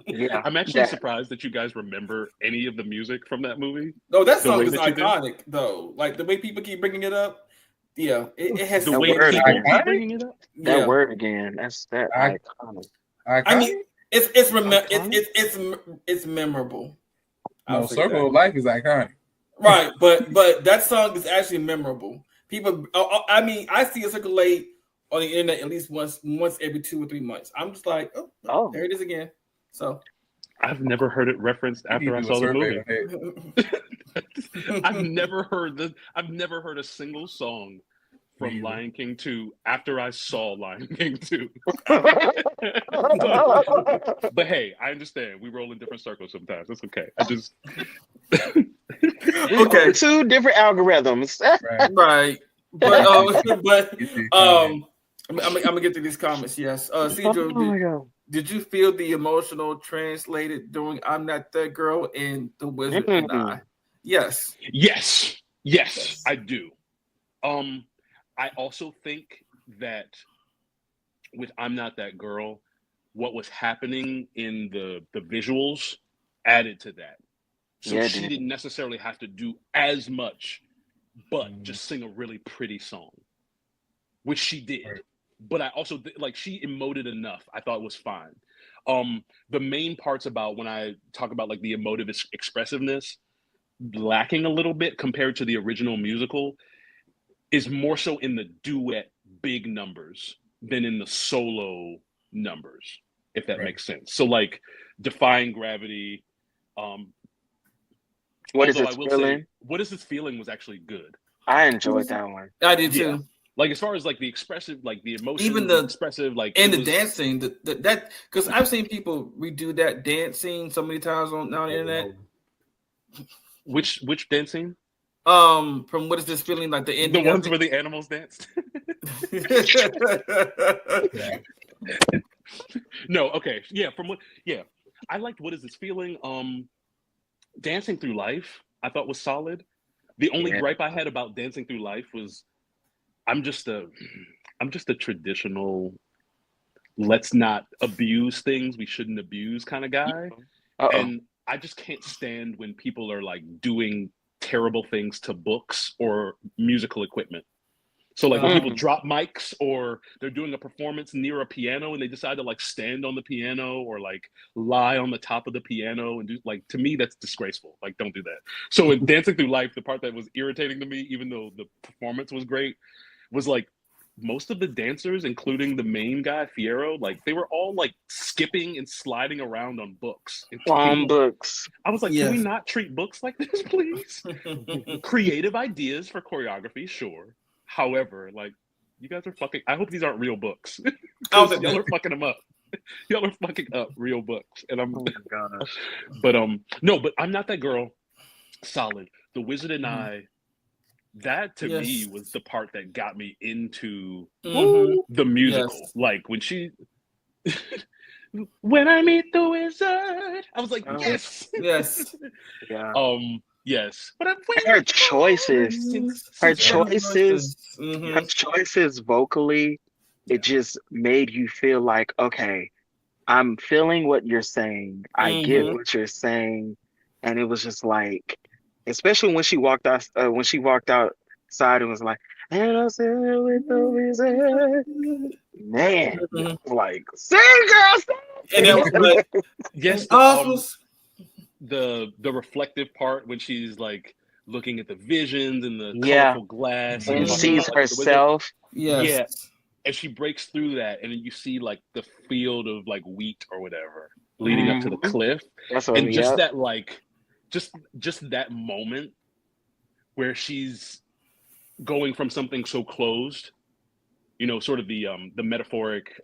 Yeah. I'm actually surprised that you guys remember any of the music from that movie. No, that song is iconic, though. Like, the way people keep bringing it up. Yeah, it has the way people keep bringing it up. That word again. That's that iconic. I mean, it's memorable. No, Circle of Life is iconic. Right, but that song is actually memorable. People, I mean, I see it circulate on the internet at least once every 2 or 3 months. I'm just like, oh, there it is again. So I've never heard it referenced after I saw the movie. I've never heard a single song from Lion King 2 after I saw Lion King 2. But hey, I understand. We roll in different circles sometimes. That's okay. I just Okay. Two different algorithms. Right. But I'm gonna get to these comments. Yes. Cedro, Oh my God. did you feel the emotional translated during "I'm Not That Girl" in "The Wizard and I"? Yes. Yes, I do. I also think that with "I'm Not That Girl," what was happening in the visuals added to that. So Yeah, she dude. didn't necessarily have to do as much, but just sing a really pretty song, which she did. Right. But I also like she emoted enough. I thought it was fine. The main parts about when I talk about like the emotive expressiveness lacking a little bit compared to the original musical is more so in the duet big numbers than in the solo numbers, if that makes sense. So like Defying Gravity, What is although this I will feeling? say, What Is This Feeling was actually good. I enjoyed that one. I did Yeah. too. Like as far as like the expressive, like the emotion, Even the the expressive, like and it the was, dancing, that because I've seen people redo that dance scene so many times on the internet. which dancing? From What Is This Feeling, like the The ending ones of where the animals danced. it. No, okay, yeah. I liked What Is This Feeling? Dancing Through Life, I thought was solid. The only gripe I had about Dancing Through Life was I'm just a traditional let's not abuse things we shouldn't abuse kind of guy. And I just can't stand when people are like doing terrible things to books or musical equipment. So like when people drop mics or they're doing a performance near a piano and they decide to like stand on the piano or like lie on the top of the piano and do like, to me, that's disgraceful. Like, don't do that. So in Dancing Through Life, the part that was irritating to me, even though the performance was great, was like most of the dancers, including the main guy, Fierro, like they were all like skipping and sliding around on books. Books. I was like, Yes. can we not treat books like this, please? Creative ideas for choreography, sure. However, like you guys are fucking. I hope these aren't real books. Y'all are fucking them up. Y'all are fucking up real books, and I'm. Oh my gosh. But no, but I'm Not That Girl. Solid. The Wizard and I. That to me was the part that got me into the musical. Yes. Like when she. When I meet the wizard, I was like, yes, Yes. Yeah. Yes. But Her choices, her choices vocally, it just made you feel like, okay, I'm feeling what you're saying. I get what you're saying, and it was just like, especially when she walked out, outside and was like, "And I said with the wizard." Man, like, sing, girl, sing. And it was like, yes, the reflective part when she's like looking at the visions and the colorful glass and and sees herself. Yeah, and she breaks through that, and then you see like the field of like wheat or whatever leading up to the cliff, and just that like just that moment where she's going from something so closed, you know, sort of the metaphoric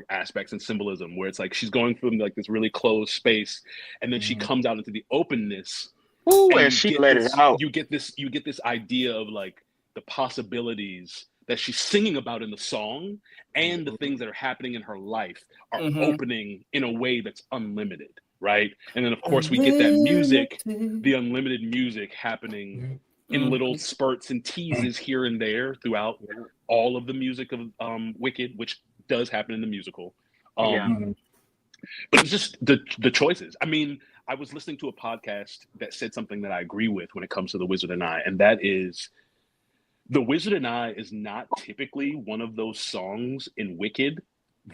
aspects and symbolism, where it's like she's going from like this really closed space, and then she comes out into the openness. And she let it out. You get this idea of like the possibilities that she's singing about in the song, and the things that are happening in her life are opening in a way that's unlimited, right? And then of course we get that music, the unlimited music happening in little spurts and teases here and there throughout all of the music of Wicked, which does happen in the musical. But it's just the choices. I mean, I was listening to a podcast that said something that I agree with when it comes to The Wizard and I, and that is The Wizard and I is not typically one of those songs in Wicked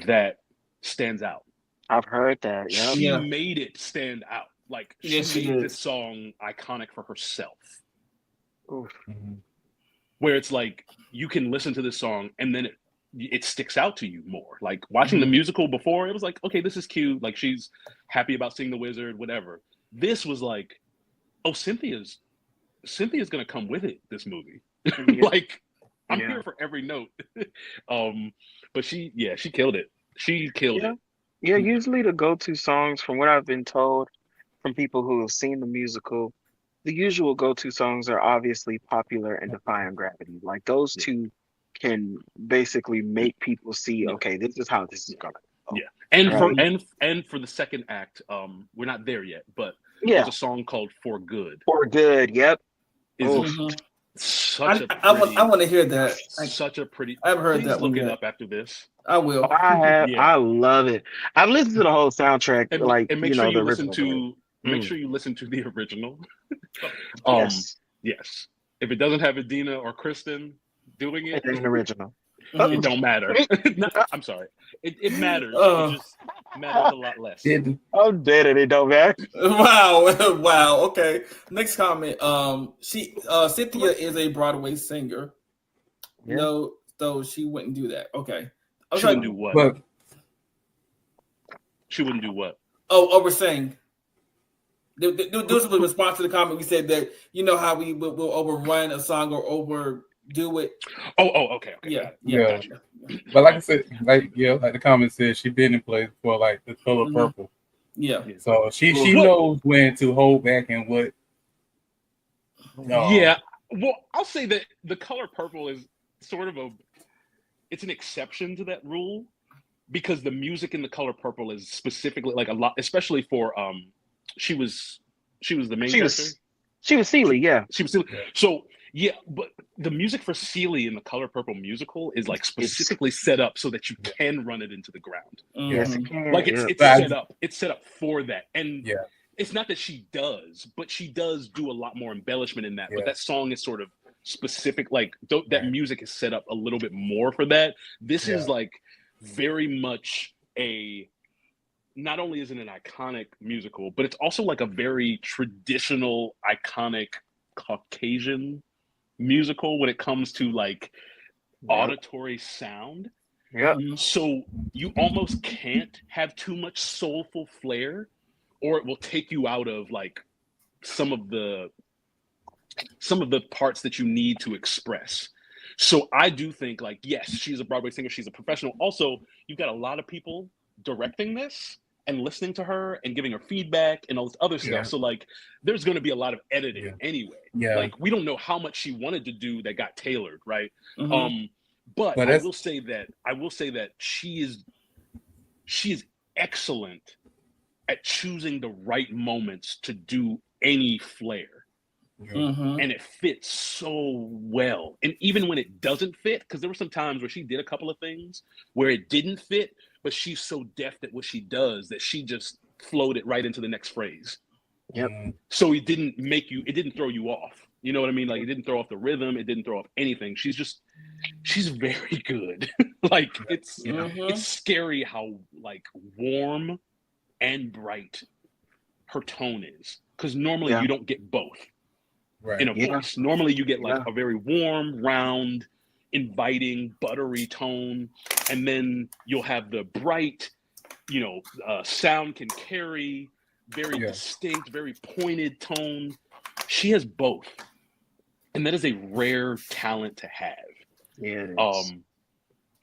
that stands out. I've heard that. Yep. She made it stand out. Like she made this song iconic for herself. Where it's like you can listen to this song and then it sticks out to you more. Like watching the musical before, it was like, okay, this is cute. Like she's happy about seeing the wizard, whatever. This was like, oh, Cynthia's gonna come with it. This movie, Like I'm here for every note. But she killed it. She killed it. Yeah, usually the go-to songs, from what I've been told from people who have seen the musical, the usual go-to songs are obviously Popular and Defying Gravity. Like those two can basically make people see, okay, this is how this is gonna go. Yeah. And for the second act, we're not there yet, but there's a song called For Good. For Good, yep. I want to hear that. Such a pretty. I haven't heard please that one look it yet. up after this. I will. I love it. I've listened to the whole soundtrack, and make sure you the listen original. make sure you listen to the original. Yes. If it doesn't have Adina or Kristen doing it, It's an original. it don't matter. I'm sorry. It matters. It just matters a lot less. I'm dead and it don't matter. Wow. Okay. Next comment. Cynthia is a Broadway singer. Yeah. No, so she wouldn't do that. Okay. She wouldn't do what? But she wouldn't do what? We're saying. There was a response to the comment. We said that you know how we will overrun a song or overdo it. Okay. Yeah. Gotcha. But like I said, like the comment said, she been in place for like The Color Purple. Yeah. So she knows when to hold back and what. Yeah. Well, I'll say that The Color Purple is sort of it's an exception to that rule because the music in The Color Purple is specifically like a lot, especially for she was the main character. She was Celie, yeah. She was Celie. So but the music for Celie in The Color Purple musical is like specifically set up so that you can run it into the ground. Yes, it can. Like it's set up. It's set up for that. And it's not that she does, but she does do a lot more embellishment in that. But that song is sort of specific. Like that music is set up a little bit more for that. This is like very much not only is it an iconic musical, but it's also like a very traditional, iconic Caucasian musical when it comes to like auditory sound. Yeah. So you almost can't have too much soulful flair, or it will take you out of like some of the parts that you need to express. So I do think like, yes, she's a Broadway singer, she's a professional. Also, you've got a lot of people directing this and listening to her and giving her feedback and all this other stuff. So like there's going to be a lot of editing anyway. Like we don't know how much she wanted to do that got tailored, right? But I will say that she is excellent at choosing the right moments to do any flair. And it fits so well. And even when it doesn't fit, because there were some times where she did a couple of things where it didn't fit, but she's so deft at what she does that she just floated right into the next phrase. So it didn't throw you off. You know what I mean? Like it didn't throw off the rhythm. It didn't throw off anything. She's very good. Like it's scary how like warm and bright her tone is. Because normally you don't get both in a voice. Normally you get like a very warm, round, inviting, buttery tone, and then you'll have the bright, sound can carry, very distinct, very pointed tone. She has both, and that is a rare talent to have. And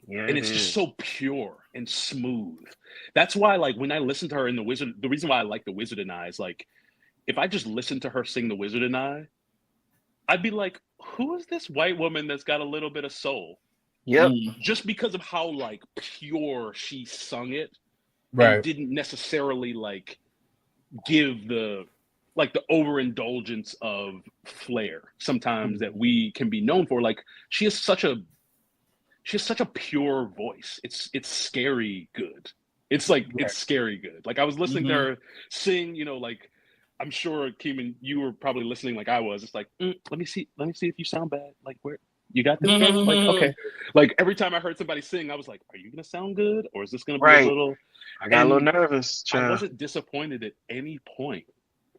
it's just so pure and smooth. That's why, like, when I listen to her in The Wizard, the reason why I like The Wizard and I is like, if I just listened to her sing The Wizard and I'd be like, who is this white woman that's got a little bit of soul? Just because of how like pure she sung it, and didn't necessarily like give the overindulgence of flair sometimes that we can be known for. Like she has such a pure voice. It's scary good. It's like it's scary good. Like I was listening to her sing, like I'm sure, Keeman, you were probably listening like I was. It's like, let me see if you sound bad. Like, where you got this? Like, okay. Like every time I heard somebody sing, I was like, are you gonna sound good, or is this gonna be a little? I got a little nervous. I wasn't disappointed at any point,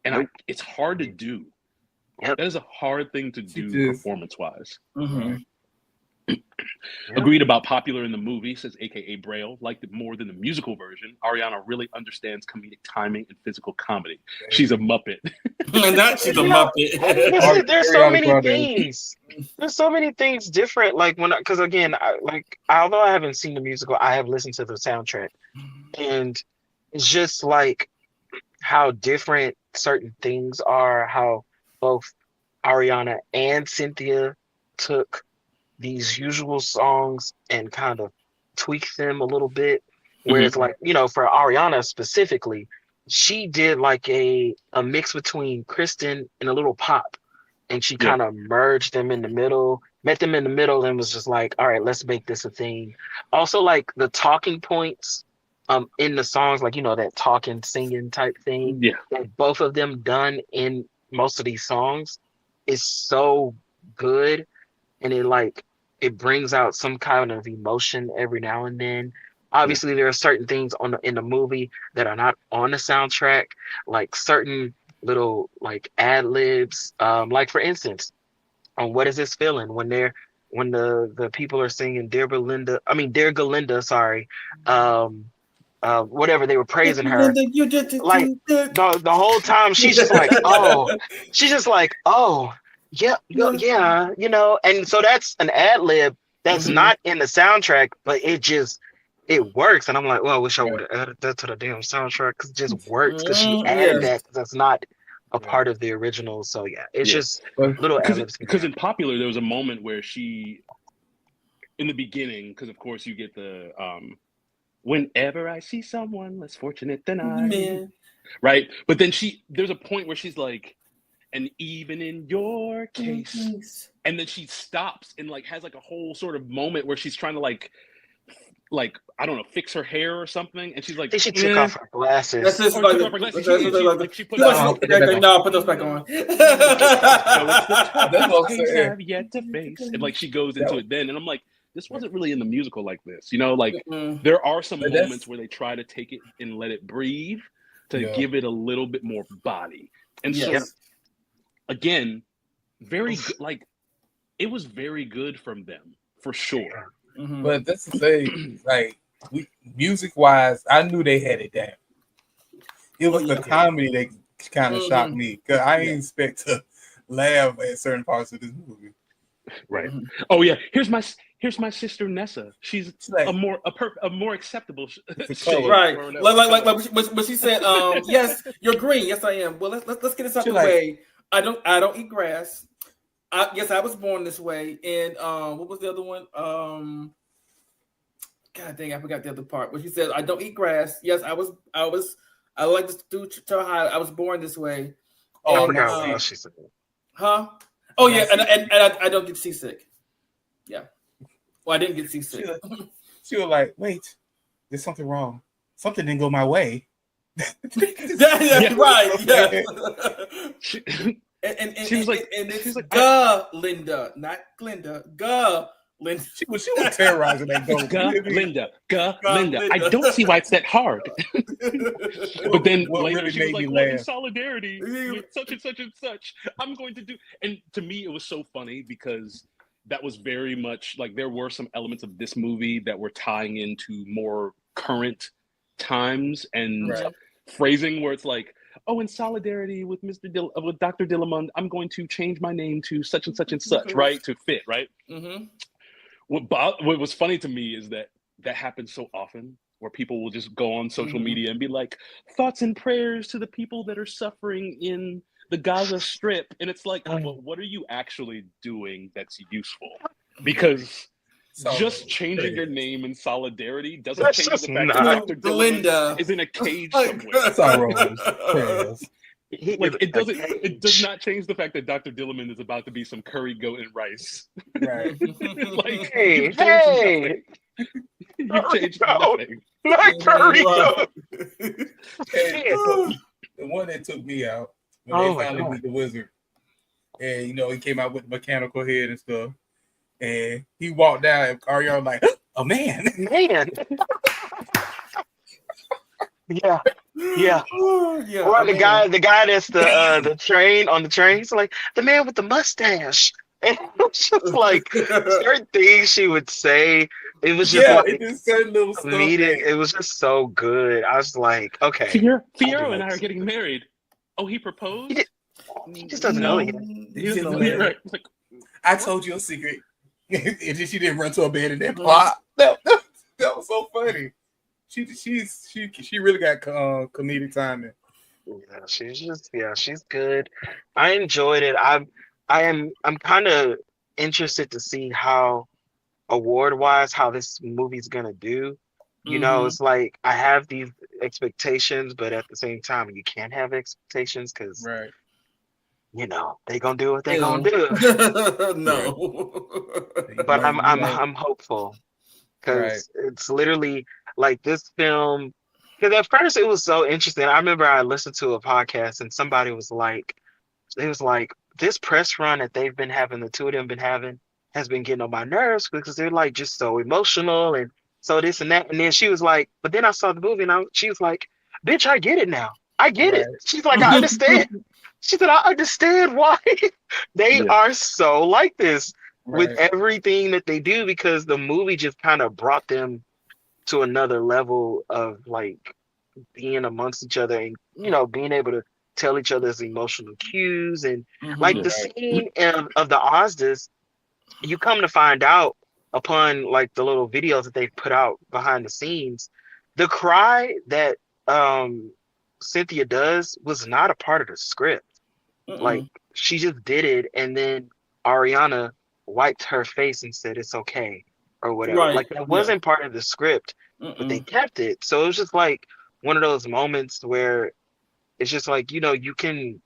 and it's hard to do. That is a hard thing to do performance-wise. Yeah. Agreed about popular in the movie, says AKA Braille. Liked it more than the musical version. Ariana really understands comedic timing and physical comedy. She's a Muppet. Not she's a You know, Muppet. there's so Ariana many Grande. things. There's so many things different. Like because again, although I haven't seen the musical, I have listened to the soundtrack, and it's just like how different certain things are. How both Ariana and Cynthia took these usual songs and kind of tweaked them a little bit. Whereas, like, for Ariana specifically, she did like a mix between Kristen and a little pop, and she kind of merged them in the middle, met them in the middle, and was just like, all right, let's make this a thing. Also, like the talking points in the songs, like that talking, singing type thing. Yeah. That both of them done in most of these songs is so good, and it brings out some kind of emotion every now and then. Obviously, there are certain things in the movie that are not on the soundtrack, like certain little like ad libs. Like for instance, on "What Is This Feeling" when the people are singing "Dear Galinda," sorry, whatever they were praising her. Like the whole time she's just like, yeah, and so that's an ad lib that's not in the soundtrack, but it works, and I'm like, well, I wish I would have added that to the damn soundtrack because it just works because she added that because that's not a part of the original. So yeah, it's just little ad libs. Because in Popular, there was a moment where she, in the beginning, because of course you get the whenever I see someone less fortunate than I, right? But then there's a point where she's like, and even in your case, and then she stops and like has like a whole sort of moment where she's trying to like I don't know, fix her hair or something, and she's like, I think she took off her glasses. That's just she put put those back on. I've yet to face, and like she goes into it then, and I'm like, this wasn't really in the musical like this, like there are some moments where they try to take it and let it breathe to give it a little bit more body, and so again, very good, like it was very good from them for sure. But that's the thing, like music wise, I knew they had it down. It was the comedy that kind of shocked me because I didn't expect to laugh at certain parts of this movie. Right. Oh yeah. Here's my sister Nessa. She's like a more acceptable shade. Right. Like but she said, yes, you're green. Yes, I am. Well, let's get this out the way. I don't eat grass. Yes, I was born this way. And what was the other one? God dang, I forgot the other part. Where she said, I don't eat grass. Yes, I like to do high. I was born this way. Oh, I forgot what she said. Huh? Oh yeah, and I don't get seasick. Yeah. Well, I didn't get seasick. She was like, wait, there's something wrong. Something didn't go my way. That's right. Yeah. And she was like, "Guh, Linda, not Glinda. Guh, Linda." She was terrorizing that goat. Linda. I don't see why it's that hard. But then later she was like, well, in solidarity with such and such and such, I'm going to do. And to me, it was so funny because that was very much like there were some elements of this movie that were tying into more current times and phrasing where it's like, oh, in solidarity with with Dr. Dillamond, I'm going to change my name to such and such and such, right? To fit, right? What was funny to me is that happens so often where people will just go on social media and be like, thoughts and prayers to the people that are suffering in the Gaza Strip. And it's like, well, what are you actually doing that's useful? Because just changing your name in solidarity doesn't change the fact that Dr. Dillamond is in a cage somewhere. That's all right. Like it does not change the fact that Dr. Dillamond is about to be some curry goat and rice. Right. Like hey. You changed nothing. Like curry goat. The one that took me out when they finally beat the wizard. And he came out with the mechanical head and stuff. And he walked down and Ariana like, oh man. Yeah. Or the guy that's the train on the train. He's like, the man with the mustache. And it was just like certain things she would say. It was just Yeah, like it just certain little stuff. comedic. That, It was just so good. I was like, okay. Fiero and I are getting married. Oh, he proposed? He just doesn't know yet. Here's the Right. Like, I told you a secret. And then she didn't run to a bed in that part. That was so funny. She really got comedic timing. Yeah, she's good. I enjoyed it. I'm kind of interested to see how award-wise how this movie's gonna do. You know, it's like I have these expectations, but at the same time, you can't have expectations because Right. you know they gonna do what they gonna do. No. But I'm hopeful because it's literally like this film. Because at first it was so interesting. I remember I listened to a podcast and somebody was like, this press run that they've been having, the two of them been having, has been getting on my nerves because they're like just so emotional and so this and that. And then she was like, but then I saw the movie and she was like, bitch, I get it now. I get it. She's like, I understand. She said, I understand why they are so like this with everything that they do because the movie just kind of brought them to another level of like being amongst each other and being able to tell each other's emotional cues and like the scene of the Ozdas, you come to find out upon like the little videos that they put out behind the scenes, the cry that Cynthia does was not a part of the script. Like she just did it and then Ariana wiped her face and said it's okay or whatever. Like that wasn't part of the script, but they kept it. So it was just like one of those moments where it's just like, you can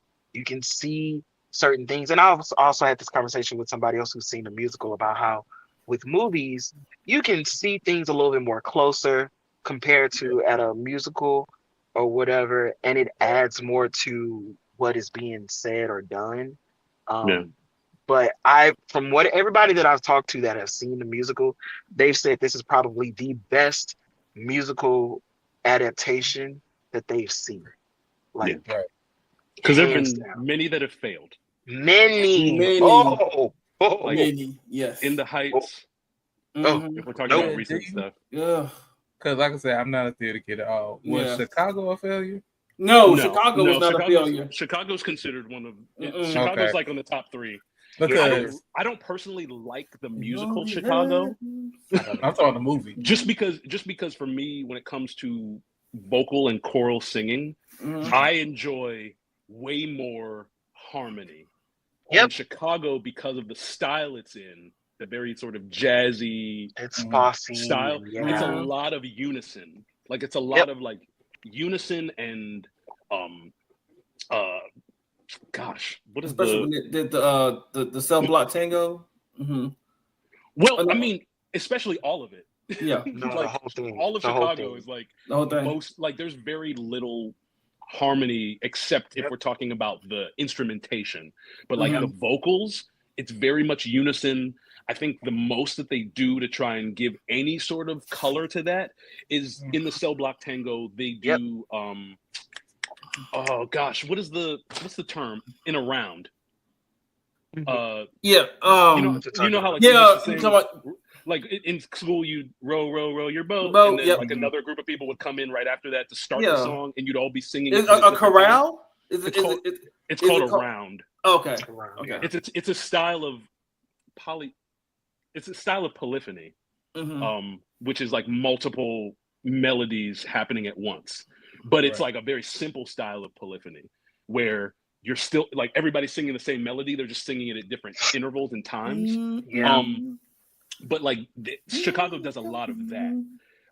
see certain things. And I also had this conversation with somebody else who's seen the musical about how with movies, you can see things a little bit more closer compared to at a musical or whatever. And it adds more to what is being said or done. But from what everybody that I've talked to that have seen the musical, they've said this is probably the best musical adaptation that they've seen. Like, because there have been many that have failed. Many. Many. Yes. In the Heights. If we're talking about recent stuff. Yeah. Because, like I said, I'm not a theater kid at all. Was Chicago a failure? No, Chicago was not a failure. Chicago's considered one of Chicago's like on the top 3. Because I don't personally like the musical Chicago. I'm talking the movie. Just because for me, when it comes to vocal and choral singing, I enjoy way more harmony. In Chicago, because of the style it's in, the very sort of jazzy style, it's a lot of unison. Like it's a lot of like unison and gosh, what is the cell block tango? Well, I mean, especially all of it. Yeah, like, the whole thing. All of Chicago is like most. Like, there's very little harmony, except if we're talking about the instrumentation. But like the vocals, it's very much unison. I think the most that they do to try and give any sort of color to that is in the cell block tango. They do. Oh gosh, what's the term in a round? You know how like like in school you'd row your boat, and then like another group of people would come in right after that to start the song, and you'd all be singing. A chorale? It's called a round. Okay. It's a style of It's a style of polyphony, which is like multiple melodies happening at once. But it's like a very simple style of polyphony where you're still like everybody's singing the same melody. They're just singing it at different intervals and times. But like Chicago does a lot of that.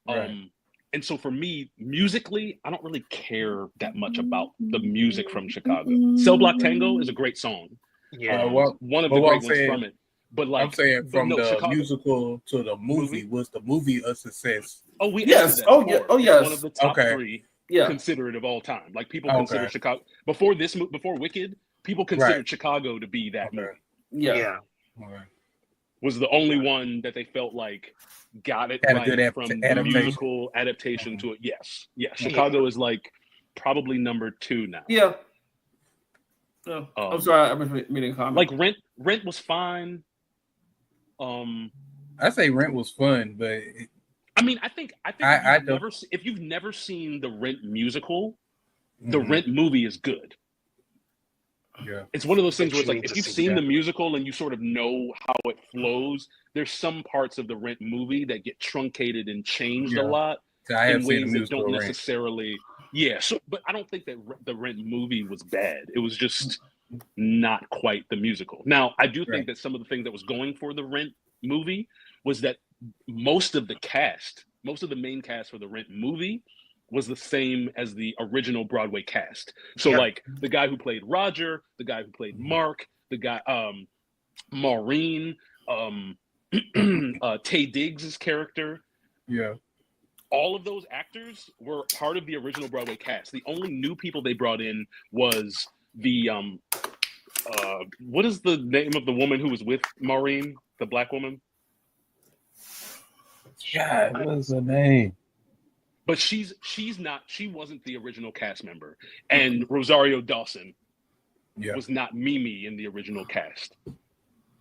And so for me, musically, I don't really care that much about the music from Chicago. Cell Block Tango is a great song. One of the great ones from it. But like I'm saying from the Chicago musical to the movie, was the movie a success? Oh, we yes. Yes. One of the top 3 considered of all time. Like people consider Chicago before Wicked, people considered Chicago to be that movie. Was the only one that they felt like got it right from the musical adaptation to it. Yes. Chicago is like probably number 2 now. Oh, I'm sorry, I've been reading a comment. Like Rent was fine. I say Rent was fun, but I mean, I think if you've never seen the Rent musical, the Rent movie is good. Yeah, it's one of those things where it's like if you've seen the musical and you sort of know how it flows, there's some parts of the Rent movie that get truncated and changed a lot in ways that don't necessarily. Yeah, so but I don't think that the Rent movie was bad. It was just not quite the musical. Now, I do think that some of the thing that was going for the Rent movie was that most of the main cast for the Rent movie was the same as the original Broadway cast. So like the guy who played Roger, the guy who played Mark, the guy Maureen, Taye Diggs' character. Yeah. All of those actors were part of the original Broadway cast. The only new people they brought in was the what is the name of the woman who was with Maureen, the black woman? God, what's her name? But she wasn't the original cast member. And Rosario Dawson was not Mimi in the original cast.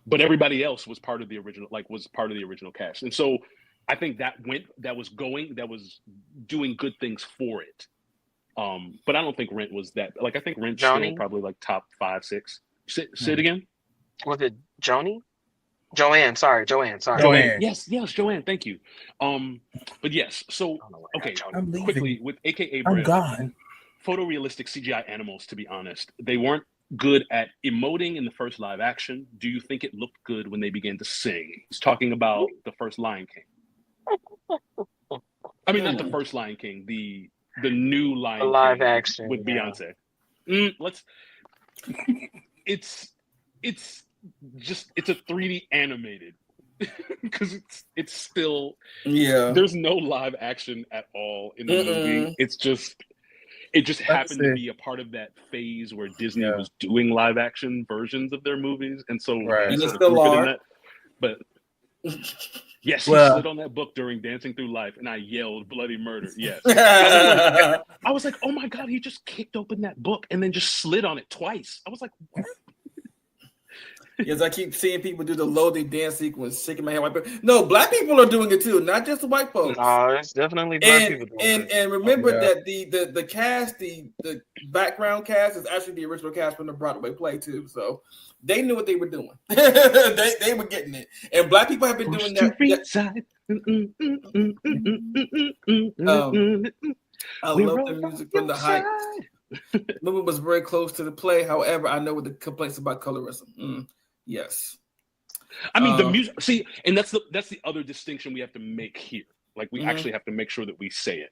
But everybody else was part of the original cast. And so I think that was doing good things for it. But I don't think Rent was that. Like I think Rent's still probably like top 5, 6. Say it again. Was it Joanne? Sorry. Joanne. Yes, Joanne. Thank you. But yes. So okay. Quickly with AKA Brett, I'm gone. Photorealistic CGI animals. To be honest, they weren't good at emoting in the first live action. Do you think it looked good when they began to sing? He's talking about the first Lion King. I mean, not the first Lion King. The new Lion King live action with Beyonce. It's a 3D animated because it's still there's no live action at all in the movie. It just happened to be a part of that phase where Disney was doing live action versions of their movies, and so and it's still are. But yes, she slid on that book during Dancing Through Life, and I yelled bloody murder. Yes, I was like, oh my god, he just kicked open that book and then just slid on it twice. I was like, what? Yes, I keep seeing people do the loading dance sequence, shaking my head. No, black people are doing it too, not just the white folks. No, it's definitely black people doing it. And remember that the cast, the background cast is actually the original cast from the Broadway play too. So they knew what they were doing. they were getting it. And black people have been doing that. I love the music from the Heights. The movie was very close to the play. However, I know what the complaints about colorism. Yes. I mean, the music. See, and that's the other distinction we have to make here. Like, we actually have to make sure that we say it.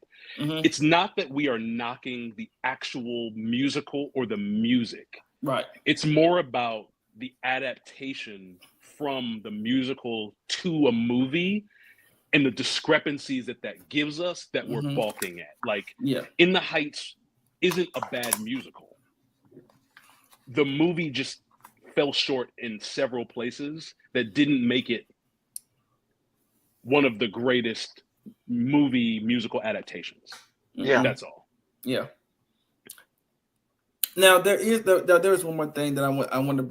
It's not that we are knocking the actual musical or the music. Right. It's more about the adaptation from the musical to a movie and the discrepancies that gives us that we're balking at. Like, In the Heights isn't a bad musical. The movie just fell short in several places that didn't make it one of the greatest musical adaptations. Yeah, that's all. Yeah. Now there is one more thing that I want to bring